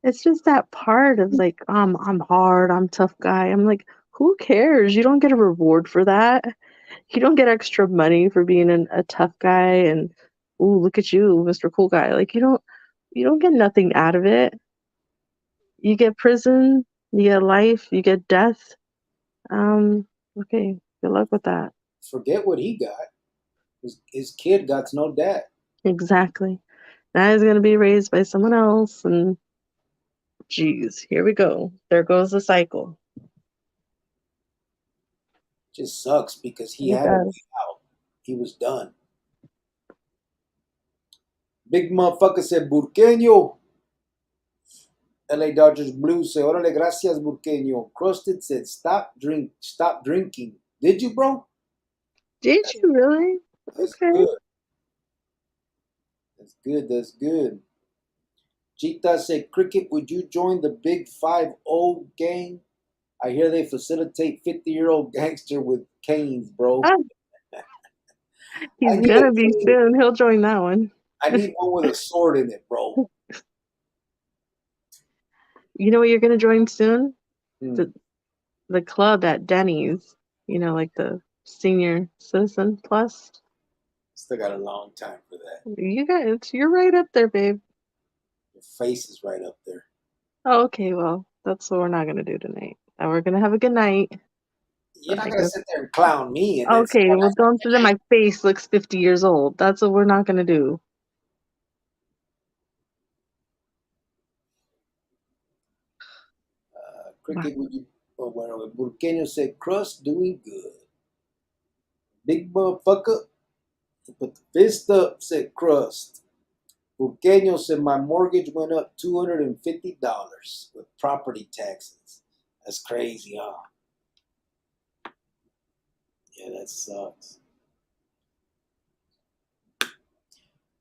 Speaker 2: it's just that part of like, I'm hard, I'm tough guy. I'm like, who cares? You don't get a reward for that. You don't get extra money for being a tough guy and, ooh, look at you, Mr. Cool Guy. Like you don't get nothing out of it. You get prison, you get life, you get death. Um, okay, good luck with that.
Speaker 1: Forget what he got. His kid got no dad.
Speaker 2: Exactly. Now he's gonna be raised by someone else, and geez, here we go. There goes the cycle.
Speaker 1: Just sucks because he
Speaker 2: It
Speaker 1: had a way
Speaker 2: does.
Speaker 1: out. He was done. Big motherfucker said, Burqueño. LA Dodgers Blue say, Órale, gracias, Burqueño. Crusted said, stop drinking. Did you, bro?
Speaker 2: Did you really?
Speaker 1: That's
Speaker 2: Okay.
Speaker 1: good. That's good. That's good. Chita said, Cricket, would you join the Big 5-0 gang? I hear they facilitate 50-year-old gangster with canes, bro.
Speaker 2: Ah, he's
Speaker 1: I need a
Speaker 2: gonna be
Speaker 1: cane.
Speaker 2: soon. He'll join that one.
Speaker 1: I need one with a sword in it, bro.
Speaker 2: You know what you're gonna join soon?
Speaker 1: Hmm.
Speaker 2: The club at Denny's. You know, like the senior citizen plus.
Speaker 1: Still got a long time for that.
Speaker 2: You're right up there, babe.
Speaker 1: Your face is right up there.
Speaker 2: Oh, okay, well, that's what we're not gonna do tonight. We're gonna have a good night.
Speaker 1: You're not gonna
Speaker 2: Because
Speaker 1: sit there and clown me and then say,
Speaker 2: okay, well, don't say that my face looks 50 years old. That's what we're not gonna do.
Speaker 1: Cricket, would you? Oh, well, Burqueño said, crust doing good. Big motherfucker, put the fist up, said crust. Burqueño said, my mortgage went up $250 with property taxes. That's crazy, huh? Yeah, that sucks.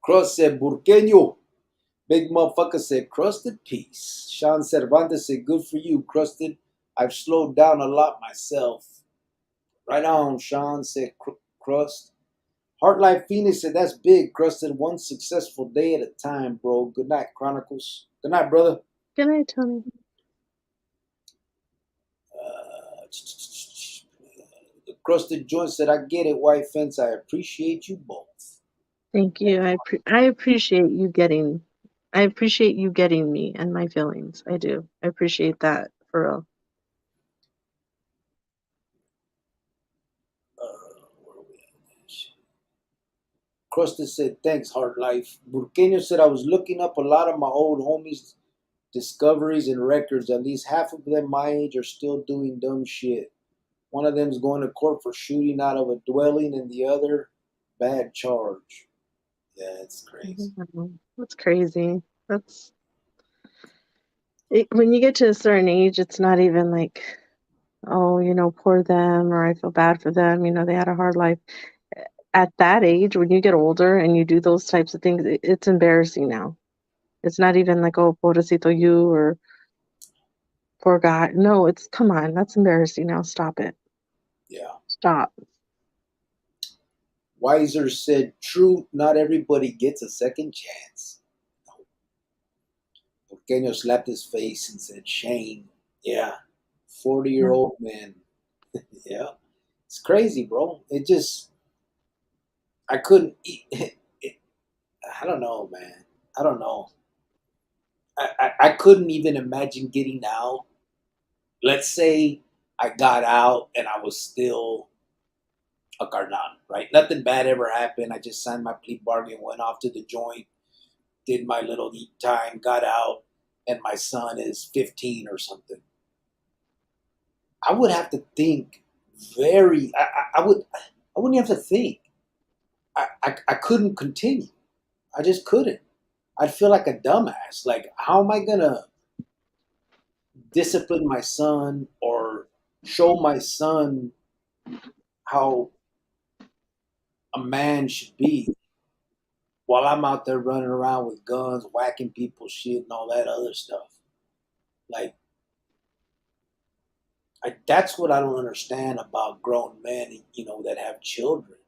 Speaker 1: Crust said, Burqueño. Big motherfucker said, crusted peace. Sean Cervantes said, good for you, crusted. I've slowed down a lot myself. Right on, Sean said, crust. Heartlife Phoenix said, that's big, crusted. One successful day at a time, bro. Good night, Chronicles. Good night, brother.
Speaker 2: Good night, Tony.
Speaker 1: The crusted joint said, I get it, White Fence. I appreciate you both.
Speaker 2: Thank you. I appreciate you getting. I appreciate you getting me and my feelings. I do. I appreciate that for real.
Speaker 1: Where are we at? Crusted said, thanks, Heart Life. Burqueño said, I was looking up a lot of my old homies' discoveries and records. At least half of them my age are still doing dumb shit. One of them's going to court for shooting out of a dwelling, and the other, bad charge. Yeah, it's crazy.
Speaker 2: That's crazy. When you get to a certain age, it's not even like, oh, poor them, or I feel bad for them. They had a hard life. At that age, when you get older and you do those types of things, it's embarrassing now. It's not even like, oh, pobrecito you, or poor guy. No, come on, that's embarrassing now. Stop it.
Speaker 1: Yeah.
Speaker 2: Stop.
Speaker 1: Weiser said, "True, not everybody gets a second chance." Pequeño slapped his face and said, "Shame." Yeah, 40-year-old man. Yeah, it's crazy, bro. It just, I couldn't eat. I don't know, man. I don't know. I couldn't even imagine getting out. Let's say I got out and I was still a carnal, right? Nothing bad ever happened. I just signed my plea bargain, went off to the joint, did my little eat time, got out, and my son is 15 or something. I would have to think very. I wouldn't have to think. I couldn't continue. I just couldn't. I'd feel like a dumbass. Like, how am I gonna discipline my son or show my son how a man should be while I'm out there running around with guns, whacking people's shit and all that other stuff? Like, that's what I don't understand about grown men, that have children.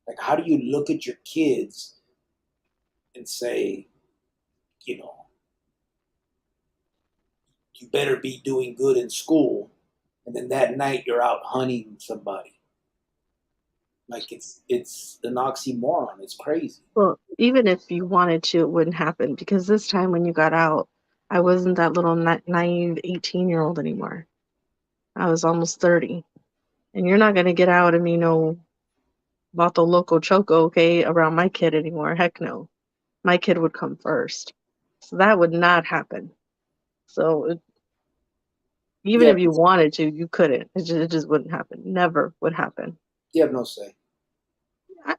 Speaker 1: Like, how do you look at your kids and say, you know, you better be doing good in school, and then that night you're out hunting somebody? Like, it's an oxymoron. It's crazy.
Speaker 2: Well, even if you wanted to, it wouldn't happen because this time when you got out, I wasn't that little naive 18-year-old anymore. I was almost 30. And you're not going to get out and know about the local choco, okay, around my kid anymore. Heck no. My kid would come first. So that would not happen. So even
Speaker 1: Yeah,
Speaker 2: if you wanted to, you couldn't. It just wouldn't happen. Never would happen.
Speaker 1: you have no say.
Speaker 2: I,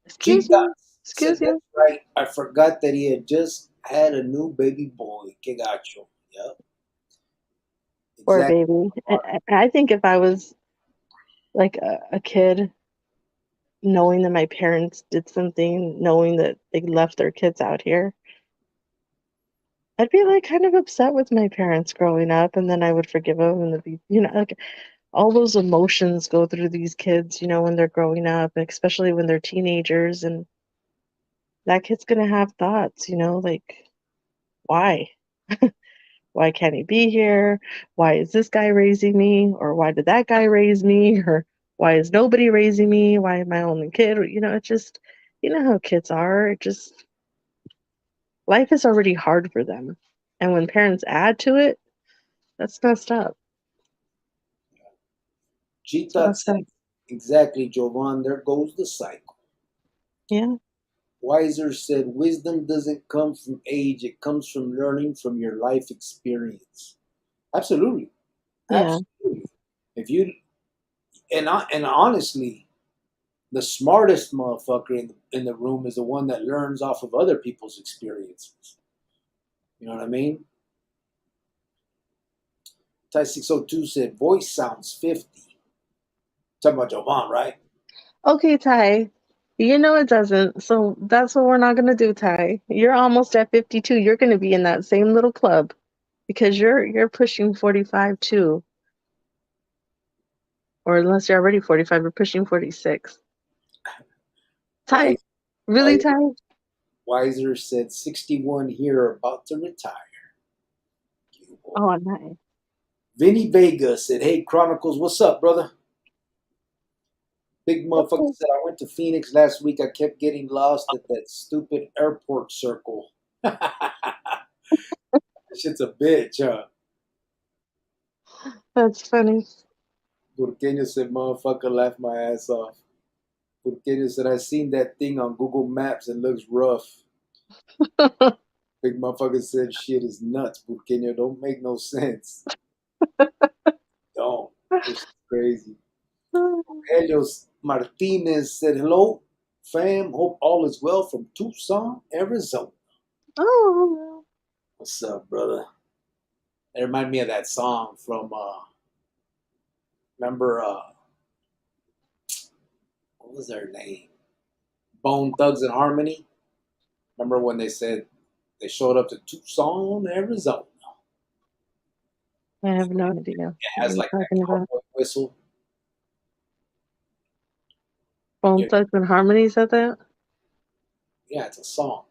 Speaker 2: excuse
Speaker 1: Cheetah
Speaker 2: you.
Speaker 1: said
Speaker 2: Excuse
Speaker 1: that's
Speaker 2: you.
Speaker 1: right. I forgot that he had just had a new baby boy. Que gacho. Yep,
Speaker 2: Poor
Speaker 1: exactly.
Speaker 2: baby. I think if I was like a kid, knowing that my parents did something, knowing that they left their kids out here, I'd be like kind of upset with my parents growing up, and then I would forgive them, and be, like all those emotions go through these kids, when they're growing up, especially when they're teenagers, and that kid's gonna have thoughts, like why? Why can't he be here? Why is this guy raising me? Or why did that guy raise me? Or why is nobody raising me? Why am I only kid? It just, how kids are. It just, life is already hard for them. And when parents add to it, that's messed up. It's
Speaker 1: Cheetah
Speaker 2: messed
Speaker 1: said
Speaker 2: up.
Speaker 1: exactly, Jovan. There goes the cycle.
Speaker 2: Yeah.
Speaker 1: Weiser said, "Wisdom doesn't come from age; it comes from learning from your life experience." Absolutely,
Speaker 2: Yeah.
Speaker 1: absolutely. If you and honestly, the smartest motherfucker in the room is the one that learns off of other people's experiences. You know what I mean? Ty 602 said, "Voice sounds 50." Talking about Jovan, right?
Speaker 2: Okay, Ty. It doesn't. So that's what we're not going to do, Ty. You're almost at 52. You're going to be in that same little club because you're pushing 45 too. Or unless you're already 45, you're pushing 46. Ty,
Speaker 1: Wise,
Speaker 2: really,
Speaker 1: Wise,
Speaker 2: Ty?
Speaker 1: Wiser said, 61 here, about to retire. You boy.
Speaker 2: Oh, nice.
Speaker 1: Vinny Vega said, "Hey, Chronicles, what's up, brother?" Big motherfucker
Speaker 2: Okay.
Speaker 1: said, "I went to Phoenix last week. I kept getting lost at that stupid airport circle." That shit's a bitch, huh?
Speaker 2: That's funny.
Speaker 1: Burqueño said, "Motherfucker, laughed my ass off." Burqueño said, "I seen that thing on Google Maps and looks rough." Big motherfucker said, "Shit is nuts, Burqueño. Don't make no sense. Don't. It's crazy." Helios Martinez said, "Hello, fam. Hope all is well from Tucson, Arizona."
Speaker 2: Oh,
Speaker 1: What's up, brother? It reminded me of that song from, remember, what was their name? Bone Thugs and Harmony. Remember when they said they showed up to Tucson, Arizona?
Speaker 2: I have no idea
Speaker 1: It
Speaker 2: what
Speaker 1: has
Speaker 2: you're
Speaker 1: like
Speaker 2: talking
Speaker 1: that
Speaker 2: about.
Speaker 1: cowboy whistle.
Speaker 2: Bone Thugs and Harmony said that?
Speaker 1: Yeah, it's a song.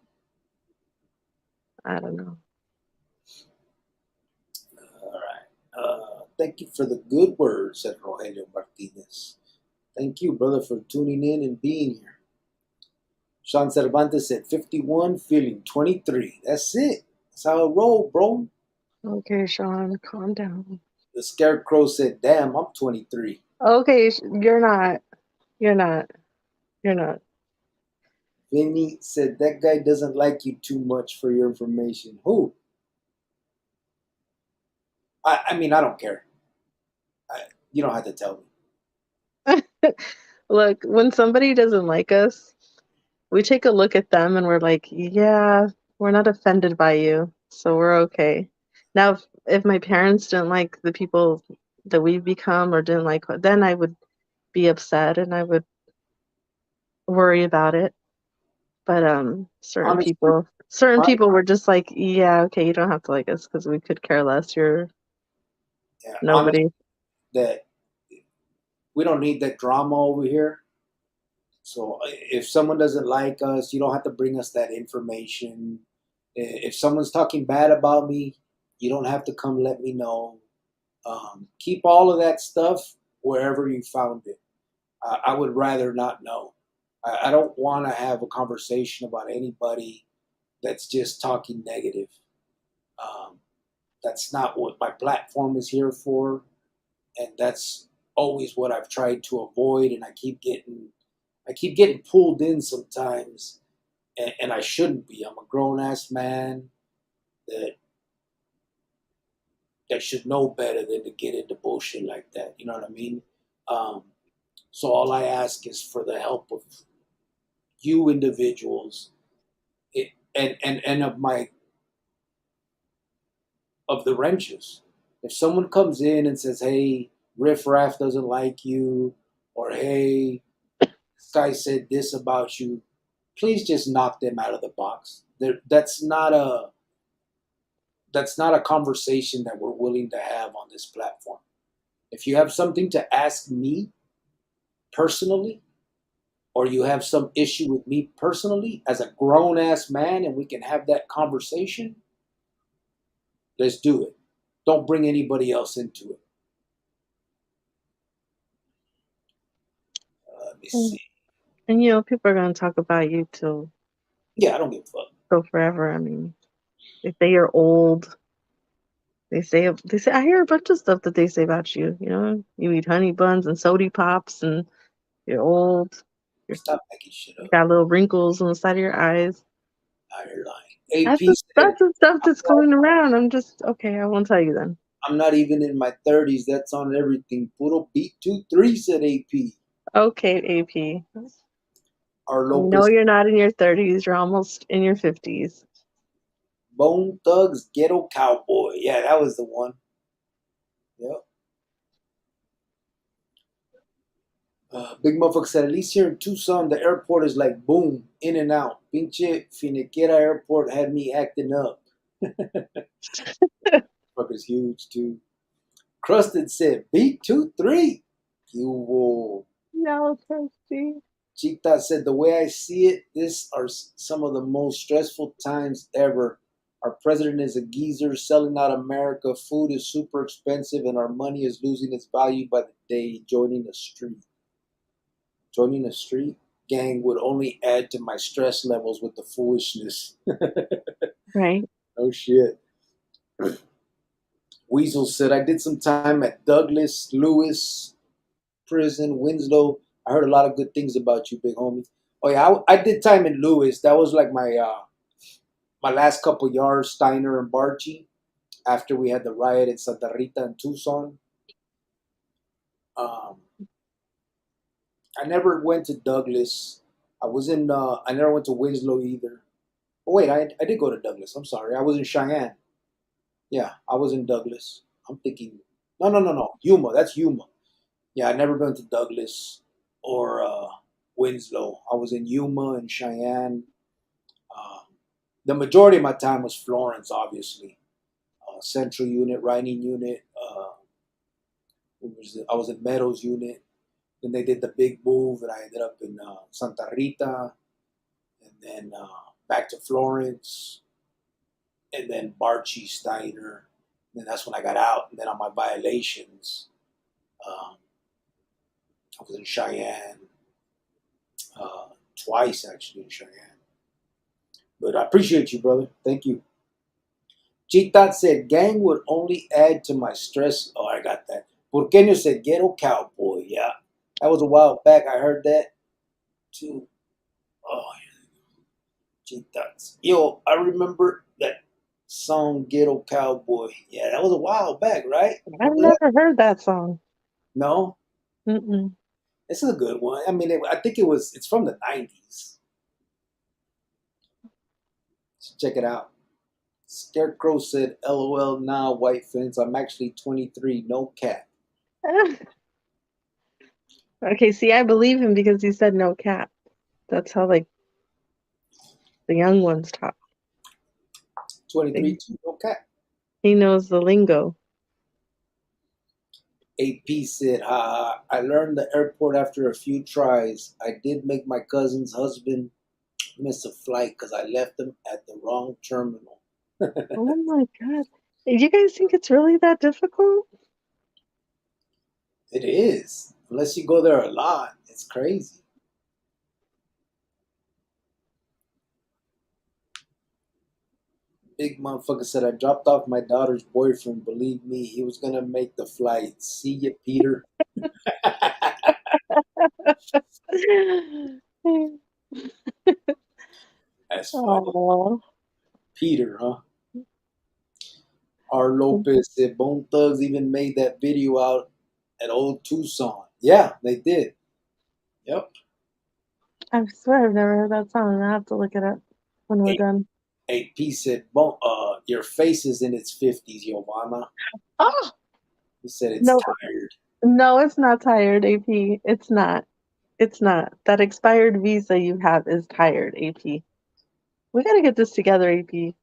Speaker 2: I don't know.
Speaker 1: All right. Thank you for the good words, said Rogelio Martinez. Thank you, brother, for tuning in and being here. Sean Cervantes said 51, feeling 23. That's it. That's how it roll, bro.
Speaker 2: Okay, Sean, calm down.
Speaker 1: The Scarecrow said, damn, I'm 23.
Speaker 2: Okay, you're not. You're not. You're not.
Speaker 1: Vinny said, that guy doesn't like you too much for your information. Who? I mean, I don't care. You don't have to tell me.
Speaker 2: Look, when somebody doesn't like us, we take a look at them and we're like, yeah, we're not offended by you, so we're okay. Now, if my parents didn't like the people that we've become or didn't like, then I would be upset and I would worry about it. But
Speaker 1: Honestly,
Speaker 2: certain
Speaker 1: my,
Speaker 2: people were just like, yeah, okay, you don't have to like us because we could care less. You're
Speaker 1: yeah, honestly,
Speaker 2: nobody.
Speaker 1: that we don't need that drama over here. So if someone doesn't like us, you don't have to bring us that information. If someone's talking bad about me, you don't have to come let me know. Keep all of that stuff wherever you found it. I would rather not know. I don't want to have a conversation about anybody that's just talking negative. Um, that's not what my platform is here for, and that's always what I've tried to avoid. And I keep getting pulled in sometimes, and I shouldn't be. I'm a grown ass man that should know better than to get into bullshit like that. You know what I mean? Um, so all I ask is for the help of you individuals, and of the wrenches. If someone comes in and says, "Hey, Riff Raff doesn't like you," or "Hey, this guy said this about you," please just knock them out of the box. That's not a conversation that we're willing to have on this platform. If you have something to ask me personally, or you have some issue with me personally as a grown ass man, and we can have that conversation, let's do it. Don't bring anybody else into it. Let me
Speaker 2: Mm.
Speaker 1: see.
Speaker 2: And people are gonna talk about you till
Speaker 1: Yeah, I don't give a fuck.
Speaker 2: go forever. I mean, they say you're old. They say I hear a bunch of stuff that they say about you. You eat honey buns and sody pops, and you're old. You're,
Speaker 1: Stop making shit
Speaker 2: you
Speaker 1: up.
Speaker 2: got little wrinkles on the side of your eyes.
Speaker 1: Now you're lying.
Speaker 2: That's
Speaker 1: AP
Speaker 2: the,
Speaker 1: said,
Speaker 2: that's the stuff that's going around. I'm just okay. I won't tell you then.
Speaker 1: I'm not even in my 30s. That's on everything. Puro beat 2-3, said AP.
Speaker 2: Okay, AP.
Speaker 1: Our
Speaker 2: We know
Speaker 1: Lopez,
Speaker 2: you're not in your 30s. You're almost in your 50s.
Speaker 1: Bone Thugs, Ghetto Cowboy. Yeah, that was the one. Yep. Big Motherfucker said, at least here in Tucson, the airport is like boom, in and out. Pinche Finiquera Airport had me acting up. Fucker's huge, too. Crusted said, beat 2-3. You will.
Speaker 2: No, Kirsty.
Speaker 1: Chita said, the way I see it, these are some of the most stressful times ever. Our president is a geezer selling out America. Food is super expensive, and our money is losing its value by the day. Joining the street. Joining the street gang would only add to my stress levels with the foolishness.
Speaker 2: Right.
Speaker 1: Oh, shit. Weasel said, I did some time at Douglas, Lewis, Prison, Winslow. I heard a lot of good things about you, big homie. Oh yeah, I did time in Lewis. That was like my last couple yards, Steiner and Barchi, after we had the riot in Santa Rita and Tucson. Um, I never went to Douglas. I was in. I never went to Winslow either. Oh wait, I did go to Douglas. I'm sorry. I was in Cheyenne. Yeah, I was in Douglas. I'm thinking. No, no, no, no. Yuma. That's Yuma. Yeah, I never been to Douglas or Winslow. I was in Yuma and Cheyenne. Um, the majority of my time was Florence, obviously. Central Unit, Writing Unit. I was in Meadows Unit. Then they did the big move, and I ended up in Santa Rita, and then back to Florence, and then Barchi Steiner. And then that's when I got out. And then on my violations, um, I was in Cheyenne twice, actually, in Cheyenne. But I appreciate you, brother. Thank you. Chitat said, gang would only add to my stress. Oh, I got that. Porqueño said, ghetto cowboy. Yeah. That was a while back. I heard that too. Oh, Chitats. Yo, I remember that song, Ghetto Cowboy. Yeah, that was a while back, right?
Speaker 2: I've
Speaker 1: Remember that?
Speaker 2: never heard that song.
Speaker 1: No?
Speaker 2: Mm-mm.
Speaker 1: This is a good one. I mean, I think it's from the 90s. So check it out. Scarecrow said, LOL, nah, white fence. I'm actually 23, no cap.
Speaker 2: Okay, see, I believe him because he said no cap. That's how, like, the young ones talk.
Speaker 1: 23, no cap.
Speaker 2: He knows the lingo.
Speaker 1: AP said, I learned the airport after a few tries. I did make my cousin's husband miss a flight because I left him at the wrong terminal.
Speaker 2: Oh my God. You guys think it's really that difficult?
Speaker 1: It is. Unless you go there a lot, it's crazy. Big motherfucker said, I dropped off my daughter's boyfriend. Believe me, he was going to make the flight. See ya, Peter. That's funny.
Speaker 2: Oh.
Speaker 1: Peter, huh? R. Lopez said, Bone Thugs even made that video out at Old Tucson. Yeah, they did. Yep.
Speaker 2: I swear I've never heard that song. I'll have to look it up when we're done.
Speaker 1: AP said, your face is in its 50s, Giovanna.
Speaker 2: Oh,
Speaker 1: He said it's
Speaker 2: no,
Speaker 1: tired.
Speaker 2: no, it's not tired, AP. It's not. It's not. That expired visa you have is tired, AP. We got to get this together, AP.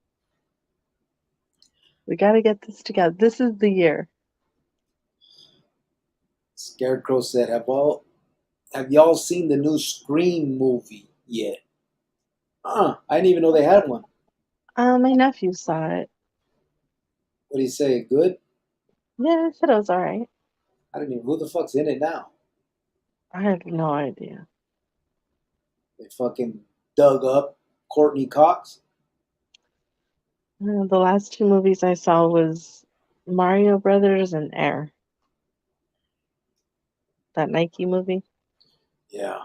Speaker 2: We got to get this together. This is the year.
Speaker 1: Scarecrow said, have y'all seen the new Scream movie yet? I didn't even know they had one.
Speaker 2: My nephew saw it.
Speaker 1: What do you say? Good?
Speaker 2: Yeah, I said it was all right.
Speaker 1: I didn't even. Who the fuck's in it now?
Speaker 2: I have no idea.
Speaker 1: They fucking dug up Courtney Cox.
Speaker 2: The last two movies I saw was Mario Brothers and Air. That Nike movie.
Speaker 1: Yeah.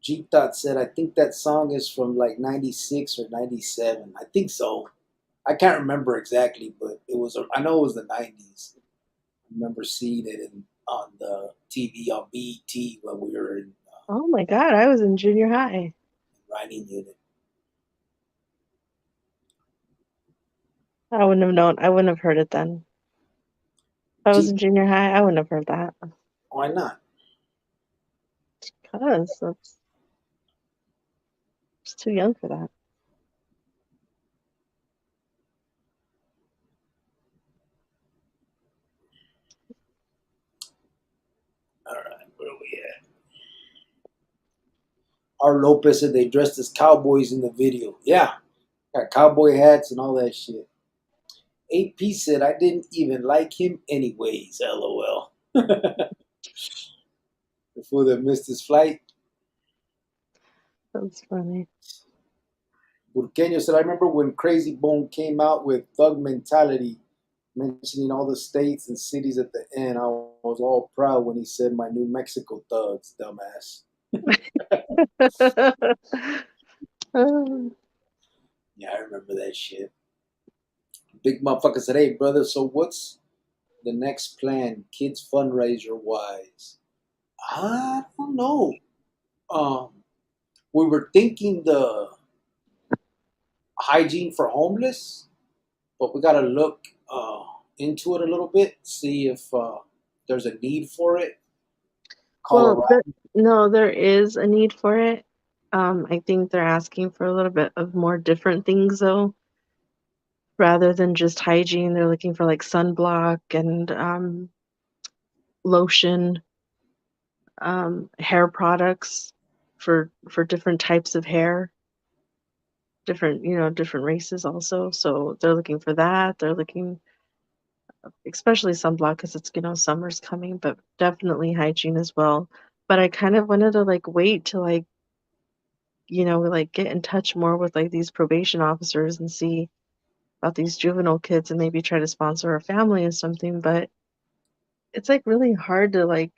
Speaker 1: G Dot said, I think that song is from like 96 or 97. I think so. I can't remember exactly, but I know it was the 90s. I remember seeing it on the TV on BET when we were in
Speaker 2: Oh my God, I was in junior high.
Speaker 1: writing unit.
Speaker 2: I wouldn't have known. I wouldn't have heard it then. If I was
Speaker 1: G,
Speaker 2: in junior high, I wouldn't have heard that.
Speaker 1: why not?
Speaker 2: Because that's just too young for that.
Speaker 1: All right, where are we at? R. Lopez said they dressed as cowboys in the video. Yeah, got cowboy hats and all that shit. AP said I didn't even like him anyways. LOL. Before they missed his flight.
Speaker 2: That's funny.
Speaker 1: Burqueño said, I remember when Crazy Bone came out with Thug Mentality, mentioning all the states and cities at the end. I was all proud when he said my New Mexico thugs, dumbass. Yeah, I remember that shit. Big motherfucker said, hey, brother, so what's the next plan, kids fundraiser wise? I don't know. Um, we were thinking the hygiene for homeless, but we got to look into it a little bit, see if there's a need for it.
Speaker 2: Well,
Speaker 1: Colorado.
Speaker 2: no, there is a need for it. I think they're asking for a little bit of more different things though, rather than just hygiene. They're looking for like sunblock and lotion, hair products for different types of hair, different races also. So they're looking for that. They're looking, especially sunblock because it's summer's coming, but definitely hygiene as well. But I kind of wanted to like wait to like get in touch more with like these probation officers and see about these juvenile kids and maybe try to sponsor a family or something. But it's like really hard to like,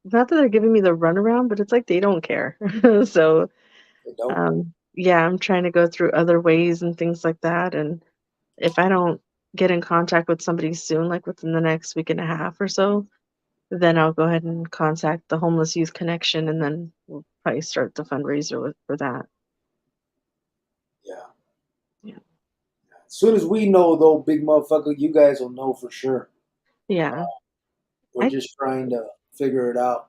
Speaker 2: not that they're giving me the runaround, but it's like they don't care. So
Speaker 1: You know?
Speaker 2: yeah, I'm trying to go through other ways and things like that. And if I don't get in contact with somebody soon, like within the next week and a half or so, then I'll go ahead and contact the Homeless Youth Connection, and then we'll probably start the fundraiser for that.
Speaker 1: Yeah.
Speaker 2: Yeah.
Speaker 1: As soon as we know, though, big motherfucker, you guys will know for sure.
Speaker 2: Yeah.
Speaker 1: We're
Speaker 2: I
Speaker 1: just trying to figure it out.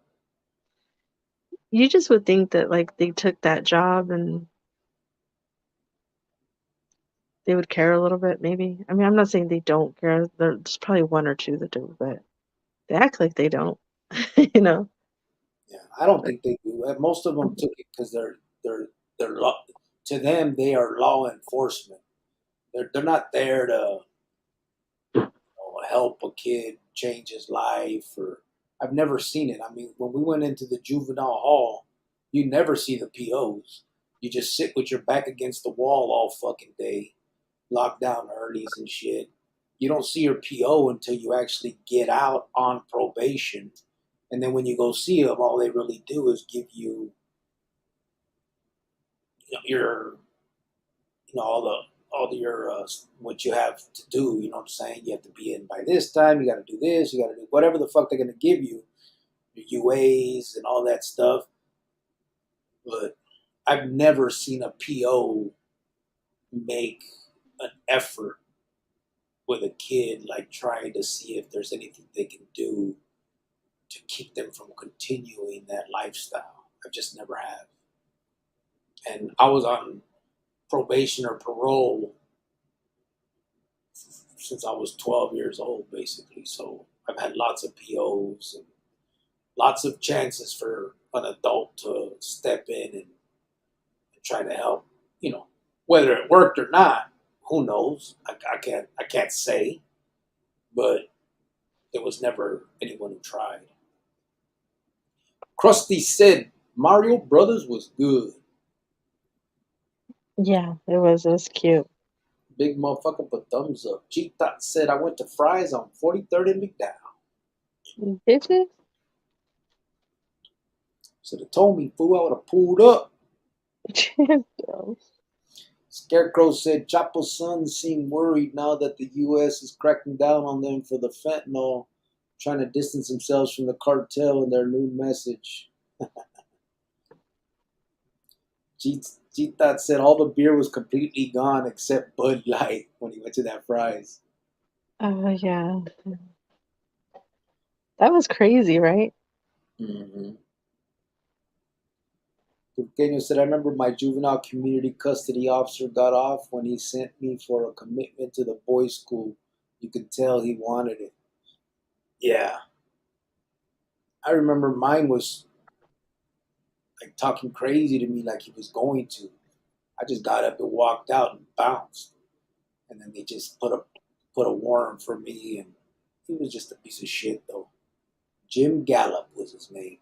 Speaker 2: You just would think that like they took that job and they would care a little bit, maybe. I mean, I'm not saying they don't care. There's probably one or two that do, but they act like they don't, you know?
Speaker 1: Yeah, I don't think they do. Most of them took it because they're law, to them they are law enforcement. They're not there to help a kid change his life. Or I've never seen it. I mean, when we went into the juvenile hall, you never see the POs. You just sit with your back against the wall all fucking day, locked down earlys and shit. You don't see your PO until you actually get out on probation. And then when you go see them, all they really do is give you, your, all the your what you have to do. You know what I'm saying? You have to be in by this time. You got to do this. You got to do whatever the fuck they're gonna give you, your UAs and all that stuff. But I've never seen a PO make an effort with a kid, like trying to see if there's anything they can do to keep them from continuing that lifestyle. I just never have. And I was on probation or parole since I was 12 years old, basically. So I've had lots of POs and lots of chances for an adult to step in and try to help. You know, whether it worked or not, who knows? I can't say, but there was never anyone who tried. Krusty said Mario Brothers was good.
Speaker 2: Yeah, it was cute.
Speaker 1: Big motherfucker put thumbs up. G Dot said I went to Fry's on 43rd and McDowell.
Speaker 2: Did you?
Speaker 1: Should have told me, fool, I would have pulled up. Scarecrow said Chapo's sons seem worried now that the U.S. is cracking down on them for the fentanyl, trying to distance themselves from the cartel in their new message. G-Thot said all the beer was completely gone except Bud Light when he went to that Fry's.
Speaker 2: Oh, yeah. That was crazy, right?
Speaker 1: Mm-hmm. Daniel said, I remember my juvenile community custody officer got off when he sent me for a commitment to the boys' school. You could tell he wanted it. Yeah. I remember mine was like talking crazy to me like he was going to. I just got up and walked out and bounced. And then they just put a warrant for me, and he was just a piece of shit though. Jim Gallup was his name.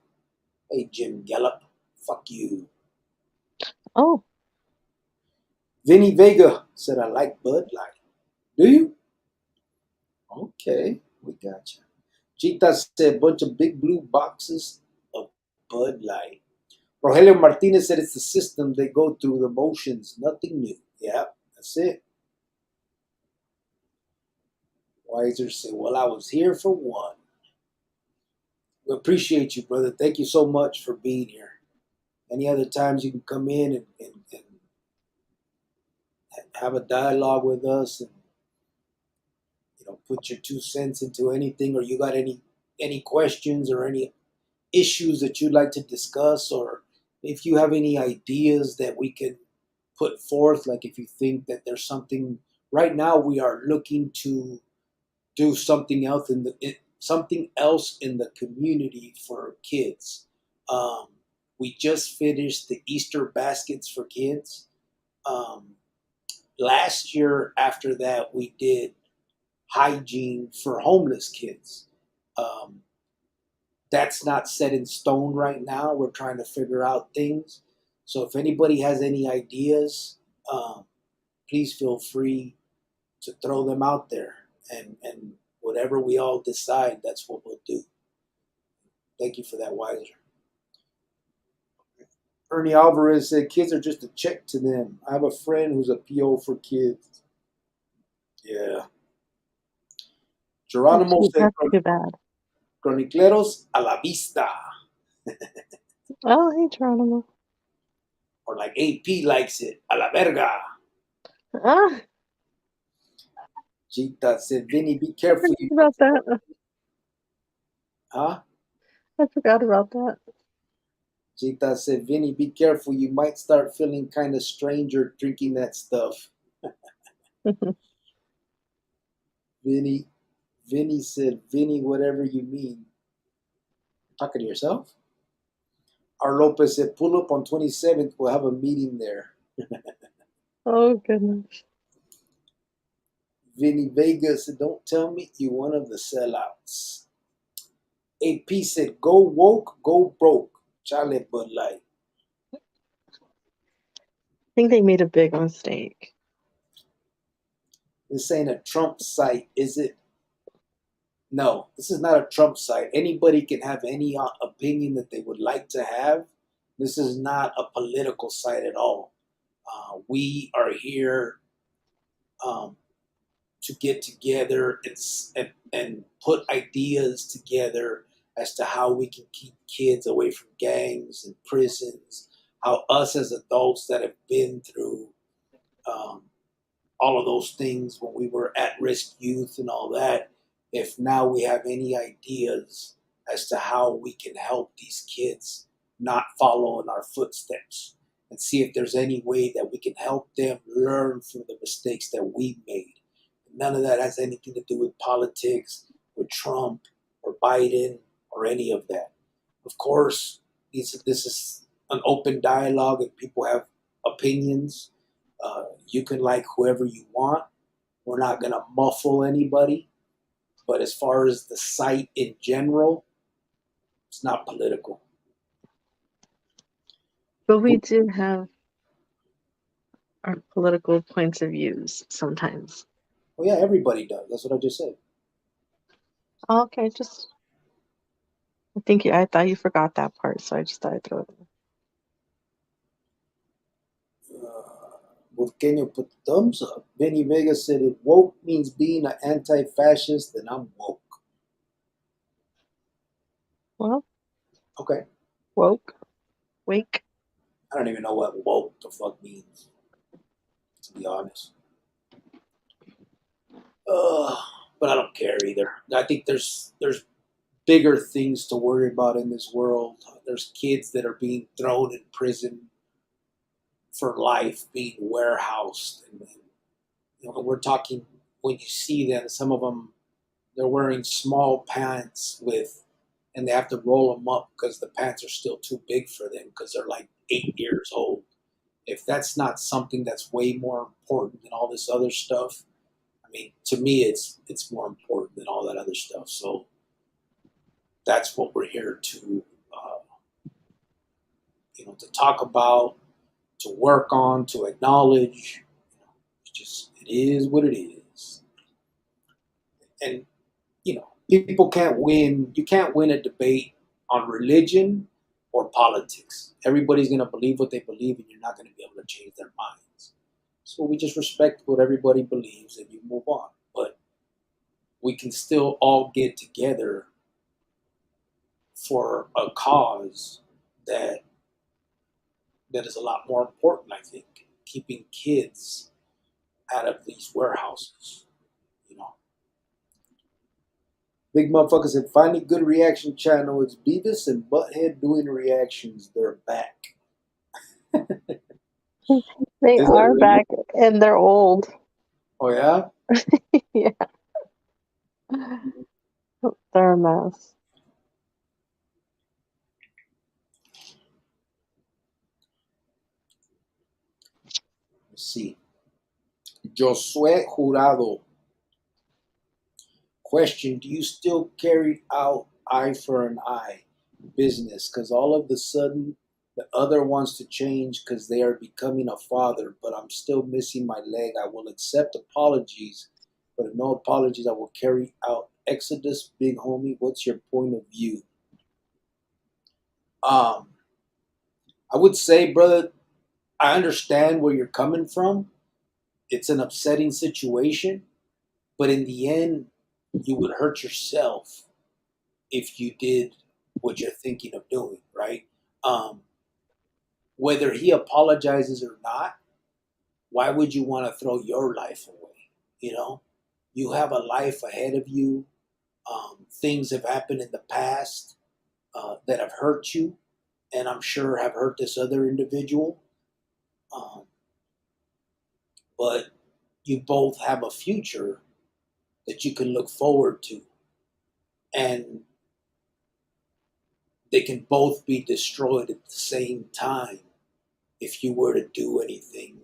Speaker 1: Hey Jim Gallup, fuck you.
Speaker 2: Oh,
Speaker 1: Vinny Vega said I like Bud Light. Do you? Okay, we got you. Chita said bunch of big blue boxes of Bud Light. Rogelio Martinez said it's the system they go through, the motions, nothing new. Yeah, that's it. Weiser said, well, I was here for one. We appreciate you, brother. Thank you so much for being here. Any other times you can come in and have a dialogue with us and put your 2 cents into anything, or you got any questions or any issues that you'd like to discuss, or if you have any ideas that we can put forth, like if you think that there's something right now we are looking to do something else something else in the community for kids. Um, we just finished the Easter baskets for kids. Um, Last year, after that, we did hygiene for homeless kids. Um, that's not set in stone right now. We're trying to figure out things. So if anybody has any ideas, please feel free to throw them out there. And whatever we all decide, that's what we'll do. Thank you for that, Wiser. Ernie Alvarez said kids are just a check to them. I have a friend who's a PO for kids. Yeah. Geronimo said
Speaker 2: That's too bad.
Speaker 1: Cronicleros a la vista.
Speaker 2: Oh, hey, Geronimo.
Speaker 1: Or like AP likes it, a la verga.
Speaker 2: Ah,
Speaker 1: Gita said, Vinny, be
Speaker 2: I
Speaker 1: careful.
Speaker 2: forgot about that.
Speaker 1: Huh?
Speaker 2: I forgot about that.
Speaker 1: Gita said, Vinny, be careful. You might start feeling kind of stranger drinking that stuff. Vinny, Vinny said, Vinny, whatever you mean. Talking to yourself? R. Lopez said, pull up on 27th. We'll have a meeting there.
Speaker 2: Oh, goodness.
Speaker 1: Vinny Vega said, don't tell me you one of the sellouts. AP said, go woke, go broke. Chale Bud Light.
Speaker 2: I think they made a big mistake.
Speaker 1: This ain't a Trump site, is it? No, this is not a Trump site. Anybody can have any opinion that they would like to have. This is not a political site at all. We are here um, to get together and put ideas together as to how we can keep kids away from gangs and prisons, how us as adults that have been through um, all of those things when we were at risk youth and all that, if now we have any ideas as to how we can help these kids not follow in our footsteps and see if there's any way that we can help them learn from the mistakes that we made. None of that has anything to do with politics, with Trump or Biden or any of that. Of course, this is an open dialogue and people have opinions. You can like whoever you want. We're not going to muffle anybody. But as far as the site in general, it's not political.
Speaker 2: But we do have our political points of views sometimes.
Speaker 1: Well, yeah, everybody does. That's what I just said.
Speaker 2: Oh, okay, I thought you forgot that part, so I just thought I'd throw it in.
Speaker 1: Wolfganio put the thumbs up. Benny Vega said, if woke means being an anti fascist, then I'm woke.
Speaker 2: Well,
Speaker 1: Okay.
Speaker 2: woke, wake.
Speaker 1: I don't even know what woke the fuck means, to be honest. But I don't care either. I think there's bigger things to worry about in this world. There's kids that are being thrown in prison for life, being warehoused, and we're talking when you see them. Some of them they're wearing small pants with, and they have to roll them up because the pants are still too big for them because they're like 8 years old. If that's not something that's way more important than all this other stuff, I mean, to me, it's more important than all that other stuff. So that's what we're here to, to talk about, to work on, to acknowledge. It's just it is what it is, and people can't win. You can't win a debate on religion or politics. Everybody's going to believe what they believe, and you're not going to be able to change their minds. So we just respect what everybody believes, and you move on. But we can still all get together for a cause that is a lot more important. I think keeping kids out of these warehouses. You know, Big motherfucker said, "Finally, good reaction channel. It's Beavis and Butthead doing reactions. They're back."
Speaker 2: They
Speaker 1: Is that
Speaker 2: are
Speaker 1: really?
Speaker 2: back and they're old.
Speaker 1: Oh yeah.
Speaker 2: Yeah. They're a mess.
Speaker 1: Let's see. Josué Jurado. Question: do you still carry out eye for an eye business? Because all of the sudden the other wants to change because they are becoming a father, but I'm still missing my leg. I will accept apologies, but if no apologies, I will carry out Exodus. Big homie, what's your point of view? Um, I would say, brother, I understand where you're coming from. It's an upsetting situation, but in the end, you would hurt yourself if you did what you're thinking of doing, right? Um, whether he apologizes or not, why would you want to throw your life away? You know, you have a life ahead of you. Things have happened in the past that have hurt you, and I'm sure have hurt this other individual. Um, but you both have a future that you can look forward to, and they can both be destroyed at the same time if you were to do anything,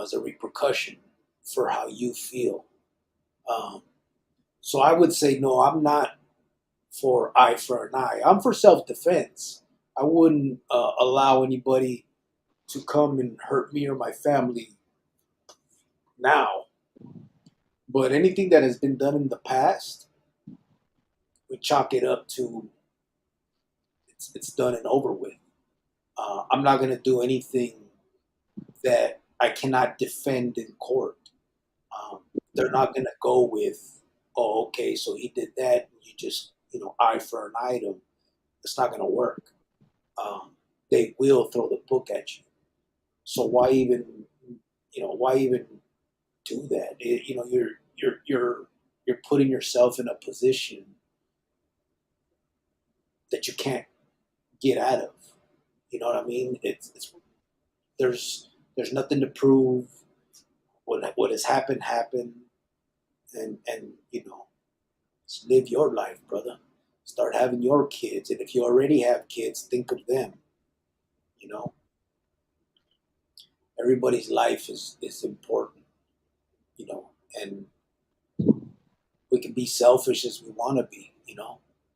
Speaker 1: as a repercussion for how you feel. Um, so I would say, no, I'm not for eye for an eye. I'm for self defense. I wouldn't allow anybody to come and hurt me or my family now. But anything that has been done in the past, we chalk it up to it's done and over with. I'm not going to do anything that I cannot defend in court. Um, they're not going to go with, oh, okay, so he did that. You just, eye for an item. It's not going to work. Um, they will throw the book at you. So why even do that? You're putting yourself in a position that you can't get out of. You know what I mean? It's there's nothing to prove. What has happened, and just live your life, brother. Start having your kids, and if you already have kids, think of them. You know, everybody's life is important. And we can be selfish as we want to be.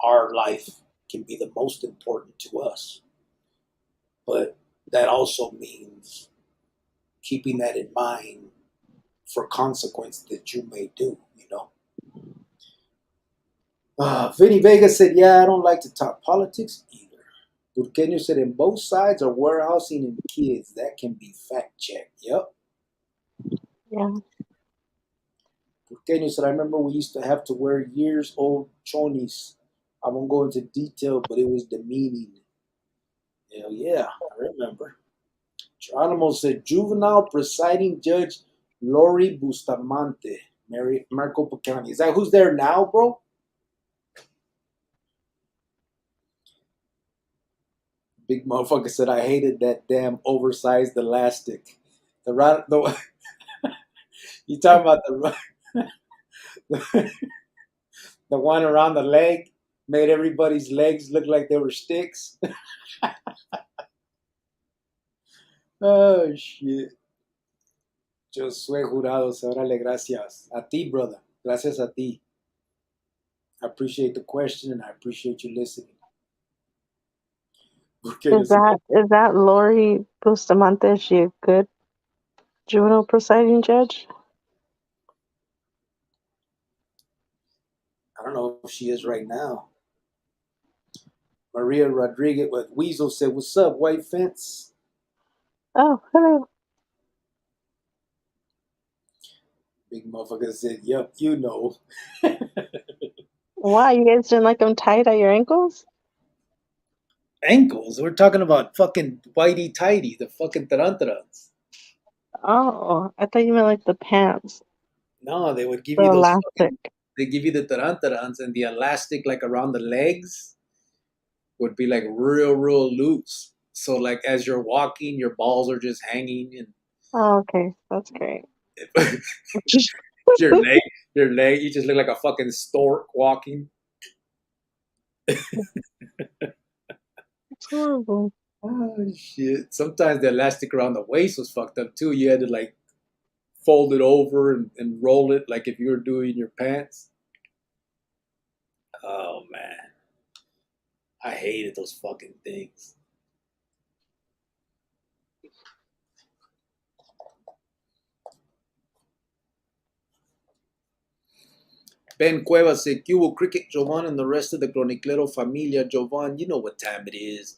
Speaker 1: Our life can be the most important to us, but that also means keeping that in mind for consequences that you may do. Vinny Vega said, "Yeah, I don't like to talk politics either." Burqueño said, "In both sides are warehousing and kids. That can be fact checked." Yep.
Speaker 2: Yeah.
Speaker 1: Burqueño said, "I remember we used to have to wear years old chonis. I won't go into detail, but it was demeaning." Hell yeah, I remember. Geronimo said, "Juvenile presiding judge Lori Bustamante, Marco Picani." Is that who's there now, bro? Big motherfucker said, "I hated that damn oversized elastic." The you talking about the the one around the leg made everybody's legs look like they were sticks. Oh shit. Josué Jurado, órale, gracias. A ti, brother. Gracias a ti. I appreciate the question and I appreciate you listening. Porque yo sé,
Speaker 2: Is that Lori Bustamante? Is she a good juvenile presiding judge?
Speaker 1: I don't know if she is right now. Maria Rodriguez with Weasel said, "What's up, White Fence?"
Speaker 2: Oh, hello.
Speaker 1: Big motherfucker said, "Yep, you know."
Speaker 2: Why, you guys didn't like them tight at your ankles?
Speaker 1: Ankles. We're talking about fucking whitey tighty, the fucking tarantarans.
Speaker 2: Oh, I thought you meant like the pants,
Speaker 1: No, they would give
Speaker 2: the
Speaker 1: you those
Speaker 2: elastic.
Speaker 1: fucking. They give you the tarantarans, and the elastic, like around the legs, would be like real, real loose. So like as you're walking, your balls are just hanging,
Speaker 2: Oh, okay, that's great.
Speaker 1: and your leg, your leg. You just look like a fucking stork walking.
Speaker 2: It's horrible.
Speaker 1: Oh shit! Sometimes the elastic around the waist was fucked up too. You had to like fold it over and roll it like if you were doing your pants. Oh man, I hated those fucking things. Ben Cuevas said, Cubo Cricket, Jovan, and the rest of the Chroniclero familia. Jovan, you know what time it is.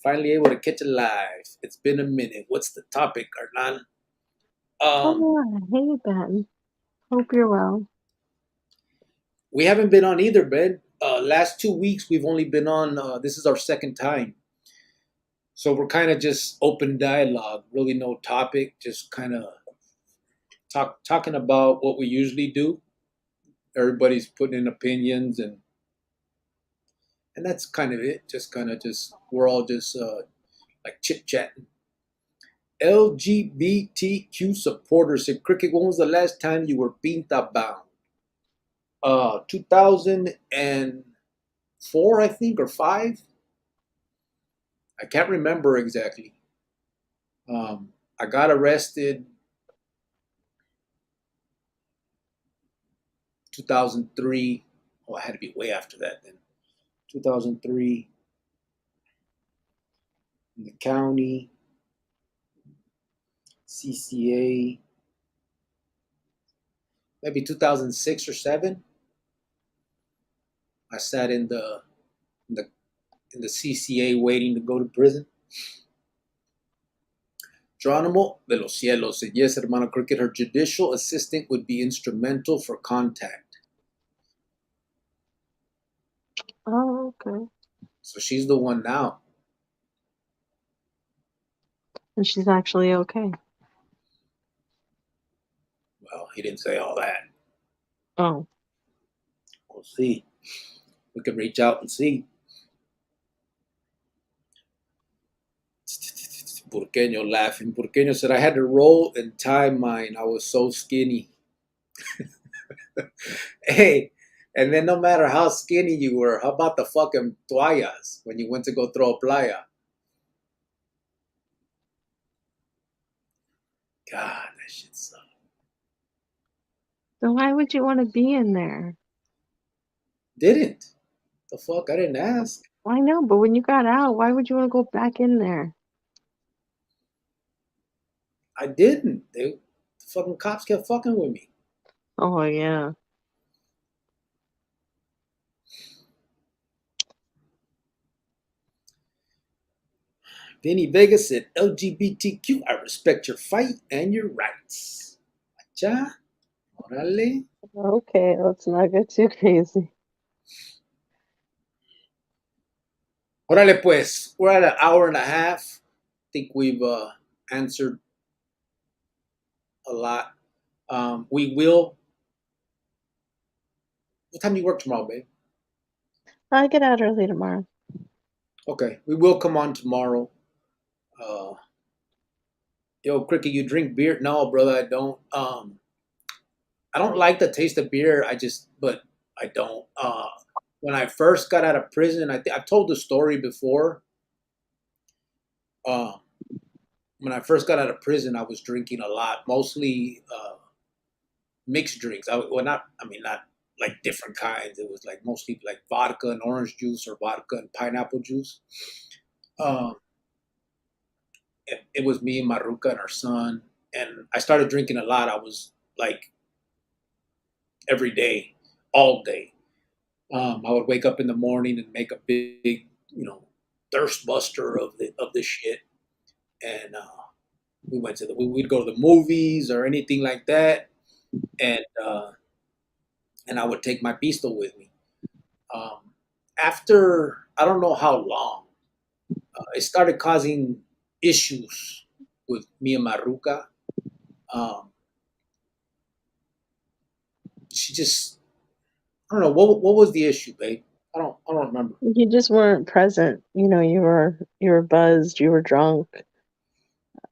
Speaker 1: Finally able to catch a live. It's been a minute. What's the topic, Arnan?
Speaker 2: Oh, hey, Ben. Hope you're well.
Speaker 1: We haven't been on either, Ben. Last 2 weeks, we've only been on, this is our second time. So we're kind of just open dialogue, really no topic, just kind of talking about what we usually do. Everybody's putting in opinions and that's kind of it. Just kind of just we're all just like chit chatting. LGBTQ supporters said, Cricket, when was the last time you were pinta bound? 2004, I think, or five. I can't remember exactly. I got arrested 2003. Oh, I had to be way after that then. 2003 in the county, CCA, maybe 2006 or 7. I sat in the in the CCA waiting to go to prison. Geronimo de los Cielos said, yes, hermano Cricket, her judicial assistant would be instrumental for contact.
Speaker 2: Oh, okay.
Speaker 1: So she's the one now.
Speaker 2: And she's actually okay.
Speaker 1: Well, he didn't say all that.
Speaker 2: Oh.
Speaker 1: We'll see. We can reach out and see. Burqueño laughing. Burqueño said, I had to roll and tie mine. I was so skinny. Hey, and then no matter how skinny you were, how about the fucking toallas when you went to go throw a playa? God, that shit sucked.
Speaker 2: So why would you want to be in there?
Speaker 1: Didn't. The fuck? I didn't ask.
Speaker 2: I know, but when you got out, why would you want to go back in there?
Speaker 1: I didn't. The fucking cops kept fucking with me.
Speaker 2: Oh, yeah.
Speaker 1: Vinny Vega said, LGBTQ, I respect your fight and your rights. Cha, orale.
Speaker 2: Okay, let's not get too crazy.
Speaker 1: Orale pues, we're at an hour and a half. I think we've answered a lot. We will. What time do you work tomorrow, babe?
Speaker 2: I get out early tomorrow.
Speaker 1: Okay, we will come on tomorrow. Uh, yo, Cricket, you drink beer? No, brother, I don't. I don't like the taste of beer. But I don't. When I first got out of prison, I've told the story before. Uh, when I first got out of prison, I was drinking a lot, mostly mixed drinks. Not like different kinds. It was like mostly like vodka and orange juice or vodka and pineapple juice. Um, it was me and Maruka and our son, and I started drinking a lot. I was like every day, all day. I would wake up in the morning and make a big, thirst buster of this shit, and we'd go to the movies or anything like that, and I would take my pistol with me. Um, After I don't know how long, it started causing issues with me and Maruka. Um, she just I don't know what was the issue, babe. I don't remember.
Speaker 2: You just weren't present. You were buzzed, you were drunk.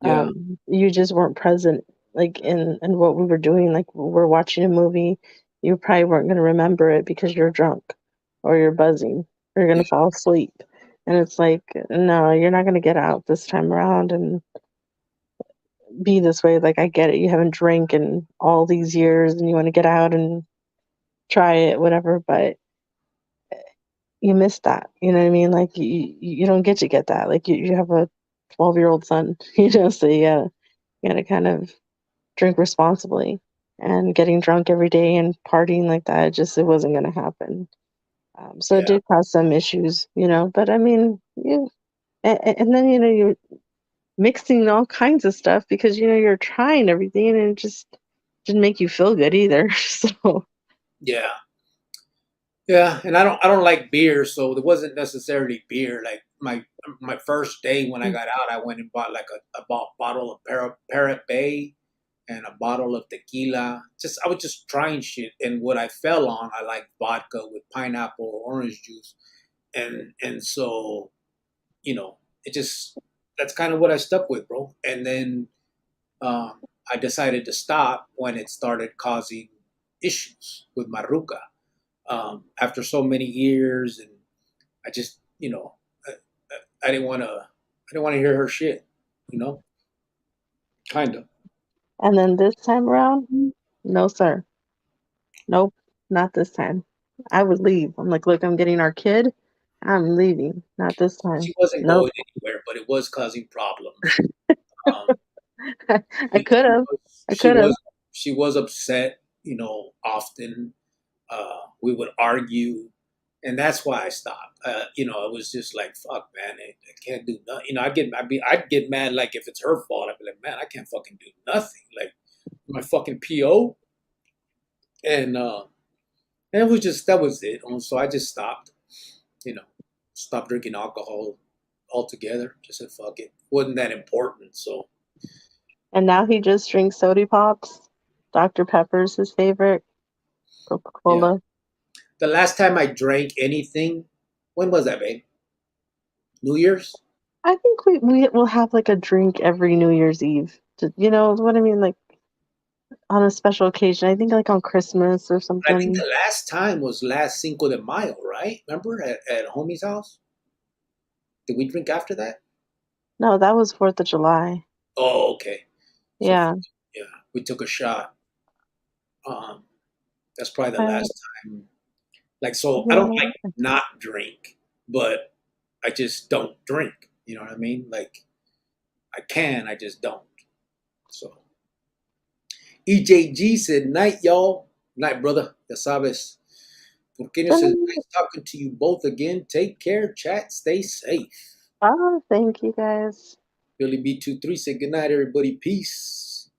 Speaker 1: Yeah,
Speaker 2: You just weren't present like in what we were doing. Like we're watching a movie, you probably weren't going to remember it because you're drunk or you're buzzing or you're going
Speaker 1: Yeah,
Speaker 2: to fall asleep. And it's like, no, you're not going to get out this time around and be this way. Like I get it, you haven't drank in all these years and you want to get out and try it, whatever, but you missed that. You know what I mean? Like you don't get to get that. Like you have a 12-year-old son, so you gotta kind of drink responsibly. And getting drunk every day and partying like that, it wasn't gonna happen. So it
Speaker 1: yeah,
Speaker 2: did cause some issues, but I mean, and then you're mixing all kinds of stuff because you're trying everything and it just didn't make you feel good either. So
Speaker 1: yeah, yeah. And I don't like beer, so it wasn't necessarily beer. Like my first day when I got out, I went and bought like a bottle of Parrot Bay and a bottle of tequila. Just I was just trying shit, and what I fell on, I like vodka with pineapple or orange juice, and so it just that's kind of what I stuck with, bro. And then I decided to stop when it started causing issues with Maruca. After so many years, and I just I didn't want to hear her shit, you know, kind of.
Speaker 2: and then this time around, no sir. Nope, not this time. I would leave. I'm like, look, I'm getting our kid. I'm leaving. Not this time.
Speaker 1: She wasn't
Speaker 2: Nope.
Speaker 1: going anywhere, but it was causing problems. Um,
Speaker 2: I
Speaker 1: she,
Speaker 2: could
Speaker 1: she
Speaker 2: have.
Speaker 1: was
Speaker 2: I
Speaker 1: she
Speaker 2: could have.
Speaker 1: was she was upset, often. We would argue, and that's why I stopped. It was just like, fuck, man, I can't do nothing. I'd get mad like if it's her fault. I'd be like, man, I can't fucking do nothing. Like my fucking PO, and it was just that was it. So I just stopped. You know, stopped drinking alcohol altogether. Just said fuck it. Wasn't that important. So
Speaker 2: And now he just drinks soda pops. Dr. Pepper's his favorite.
Speaker 1: yeah.
Speaker 2: Coca-Cola.
Speaker 1: The last time I drank anything, when was that, babe? New Year's?
Speaker 2: I think we will have like a drink every New Year's Eve. You know what I mean? Like on a special occasion. I think like on Christmas or
Speaker 1: I think
Speaker 2: something.
Speaker 1: the last time was last Cinco de Mayo, right? Remember at homie's house? Did we drink after that?
Speaker 2: No, that was 4th of July.
Speaker 1: Oh, okay. So
Speaker 2: Yeah.
Speaker 1: yeah, we took a shot. Um, that's probably the
Speaker 2: Uh,
Speaker 1: last time. Like, so I don't like
Speaker 2: yeah.
Speaker 1: not drink, but I just don't drink. You know what I mean? Like I can, I just don't. So EJG said, night, y'all. Night, brother. Ya sabes. Porqueño says, nice talking to you both again. Take care, chat. Stay safe.
Speaker 2: Oh, thank you guys.
Speaker 1: Billy B23 said, good night, everybody. Peace.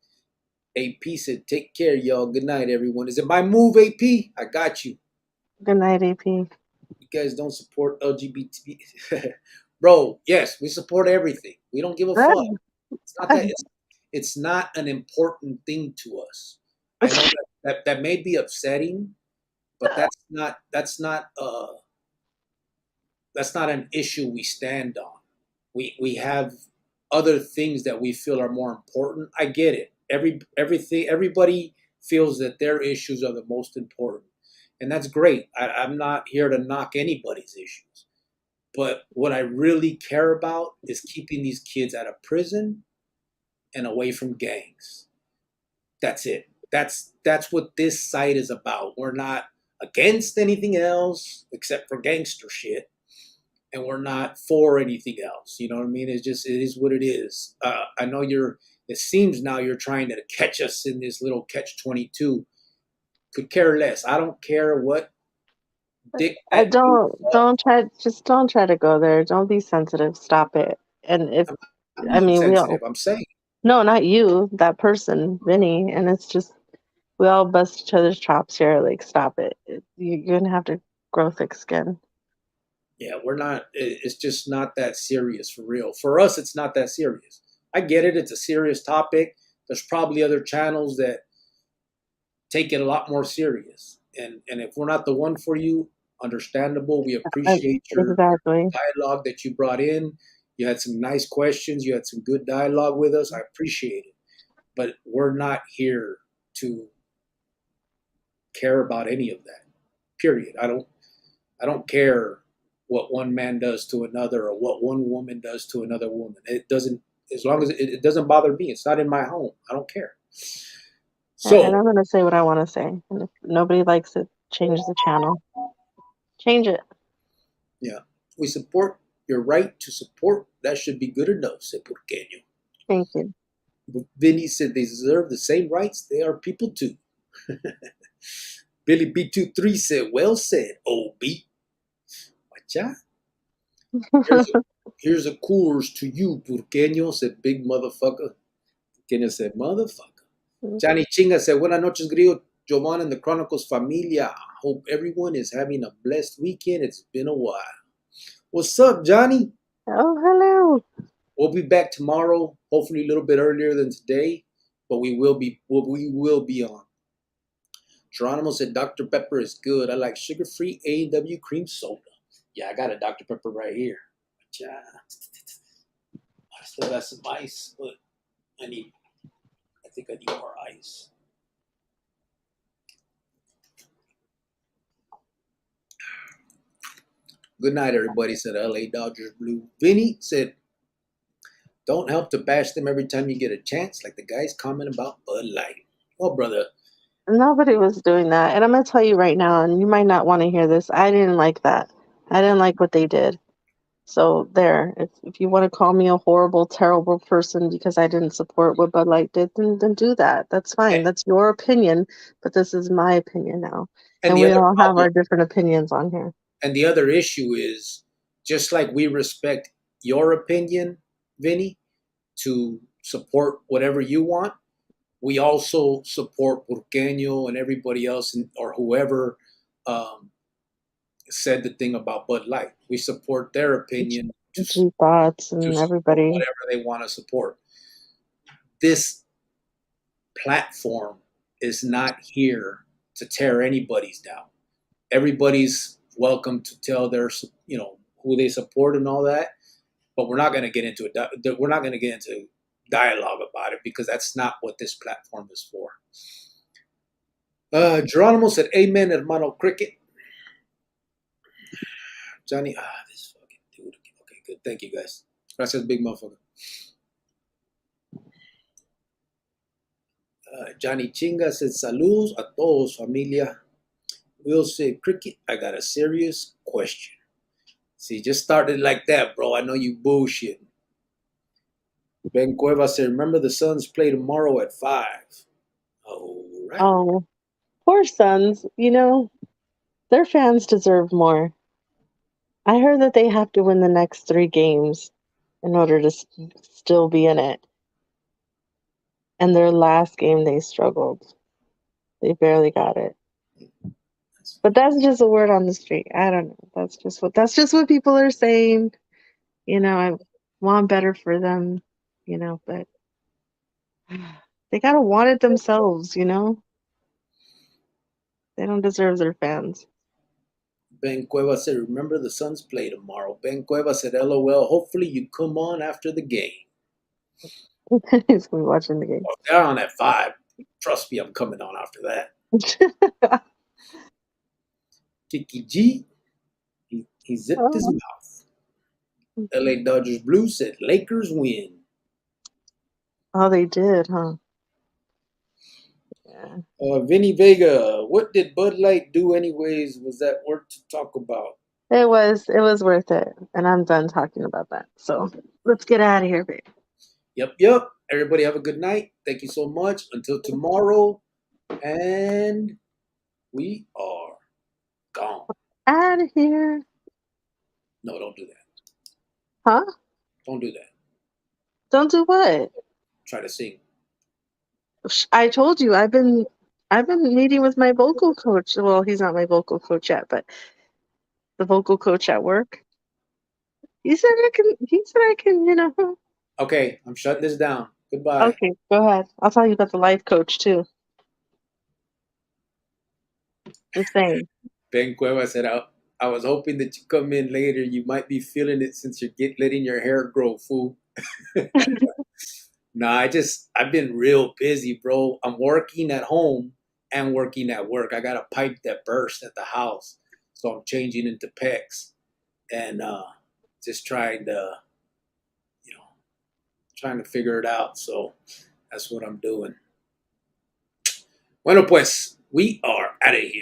Speaker 1: AP said, take care, y'all. Good night, everyone. Is it my move, AP? I got you.
Speaker 2: Good night, AP.
Speaker 1: You guys don't support LGBT. Bro, yes, we support everything. We don't give a fuck.
Speaker 2: Good.
Speaker 1: It's not that it's not an important thing to us. I know that may be upsetting, but that's not an issue we stand on. We have other things that we feel are more important. I get it. Everybody feels that their issues are the most important, and that's great. I'm not here to knock anybody's issues, but what I really care about is keeping these kids out of prison and away from gangs. That's it. That's what this site is about. We're not against anything else except for gangster shit, and we're not for anything else. You know what I mean? It is what it is. I know you're. It seems now you're trying to catch us in this little catch-22. Could care less. I don't care what dick
Speaker 2: I
Speaker 1: that you.
Speaker 2: don't try to go there. Don't be sensitive. Stop it. And if,
Speaker 1: I'm
Speaker 2: I
Speaker 1: being
Speaker 2: mean, we
Speaker 1: sensitive.
Speaker 2: all,
Speaker 1: I'm saying.
Speaker 2: no, not you, that person, Vinny. And it's just, we all bust each other's chops here. Like, stop it. You're going to have to grow thick skin.
Speaker 1: Yeah, we're not. It's just not that serious for real. For us, it's not that serious. I get it. It's a serious topic. There's probably other channels that take it a lot more serious. And if we're not the one for you, understandable. We appreciate your
Speaker 2: Exactly.
Speaker 1: dialogue that you brought in. You had some nice questions. You had some good dialogue with us. I appreciate it. but we're not here to care about any of that. Period. I don't care what one man does to another or what one woman does to another woman. It doesn't, as long as it doesn't bother me. It's not in my home. I don't care.
Speaker 2: And
Speaker 1: So
Speaker 2: I'm gonna say what I want to say. And if nobody likes it, change the channel. Change it.
Speaker 1: yeah, we support your right to support. That should be good enough, said Porqueño.
Speaker 2: Thank you.
Speaker 1: Vinny said they deserve the same rights. They are people too. Billy B23 said, well said, OB. Wacha. Here's a, here's a Coors to you, Porqueño, said big motherfucker. Porqueño said, motherfucker. Johnny Chinga said, buenas noches, Grillo, Jovan, and the Chronicles familia. Hope everyone is having a blessed weekend. It's been a while. What's up, Johnny?
Speaker 2: Oh, hello.
Speaker 1: We'll be back tomorrow, hopefully a little bit earlier than today, but we will be on. Geronimo said Dr. Pepper is good. I like sugar-free A&W cream soda. Yeah, I got a Dr. Pepper right here. I still got some ice, but I think I need more ice. Good night, everybody, said LA Dodgers Blue. Vinny said, don't help to bash them every time you get a chance, like the guys comment about Bud Light. Well, brother,
Speaker 2: Nobody was doing that. And I'm going to tell you right now, and you might not want to hear this. I didn't like that. I didn't like what they did. So there, if you want to call me a horrible, terrible person because I didn't support what Bud Light did, then do that. That's fine. That's your opinion, but this is my opinion now.
Speaker 1: and
Speaker 2: And
Speaker 1: the
Speaker 2: we
Speaker 1: other
Speaker 2: all have
Speaker 1: problem,
Speaker 2: our different opinions on here.
Speaker 1: and the other issue is, just like we respect your opinion, Vinny, to support whatever you want, we also support Porqueño and everybody else, or whoever um, said the thing about Bud Light. We support their opinion
Speaker 2: G Thoughts
Speaker 1: to
Speaker 2: and
Speaker 1: support
Speaker 2: everybody.
Speaker 1: whatever they want to support. This platform is not here to tear anybody's down. Everybody's welcome to tell their, who they support and all that, but we're not going to get into it. We're not going to get into dialogue about it because that's not what this platform is for. Geronimo said, "Amen, hermano cricket." Johnny, this fucking dude. Okay, good. Thank you, guys. Gracias, big motherfucker. Johnny Chinga said, "Saludos a todos, familia." Will said, "Cricket, I got a serious question." See, just started like that, bro. I know you bullshit. Ben Cueva said, "Remember the Suns play tomorrow at 5." All right.
Speaker 2: Oh, poor Suns. Their fans deserve more. I heard that they have to win the next 3 games in order to still be in it. And their last game, they struggled. They barely got it. But that's just a word on the street. I don't know. That's just what people are saying. I want better for them, but they gotta want it themselves. They don't deserve their fans.
Speaker 1: Ben Cueva said, "Remember the Suns play tomorrow." Ben Cueva said, "LOL, hopefully you come on after the game."
Speaker 2: He's gonna be watching the game.
Speaker 1: Well, if they're on at 5, trust me, I'm coming on after that. Kiki G, he zipped his
Speaker 2: Oh.
Speaker 1: mouth. LA Dodgers Blue said, "Lakers win."
Speaker 2: Oh, they did, huh? Yeah.
Speaker 1: Vinny Vega, what did Bud Light do anyways? Was that worth to talk about?
Speaker 2: It was worth it. And I'm done talking about that. So let's get out of here, babe.
Speaker 1: Yep. Everybody have a good night. Thank you so much. Until tomorrow. And we are gone.
Speaker 2: Out of here.
Speaker 1: No, don't do that.
Speaker 2: Huh?
Speaker 1: Don't do that.
Speaker 2: Don't do what?
Speaker 1: Try to sing.
Speaker 2: I told you I've been meeting with my vocal coach. Well, he's not my vocal coach yet, but the vocal coach at work. He said I can.
Speaker 1: Okay, I'm shutting this down. Goodbye.
Speaker 2: Okay, go ahead. I'll tell you about the life coach too. Just saying.
Speaker 1: Ben Cueva said, I was hoping that you come in later. You might be feeling it since you're letting your hair grow, fool. No, I've been real busy, bro. I'm working at home and working at work. I got a pipe that burst at the house, so I'm changing into PEX and just trying to, you know, trying to figure it out. So that's what I'm doing. Bueno, pues we are out of here.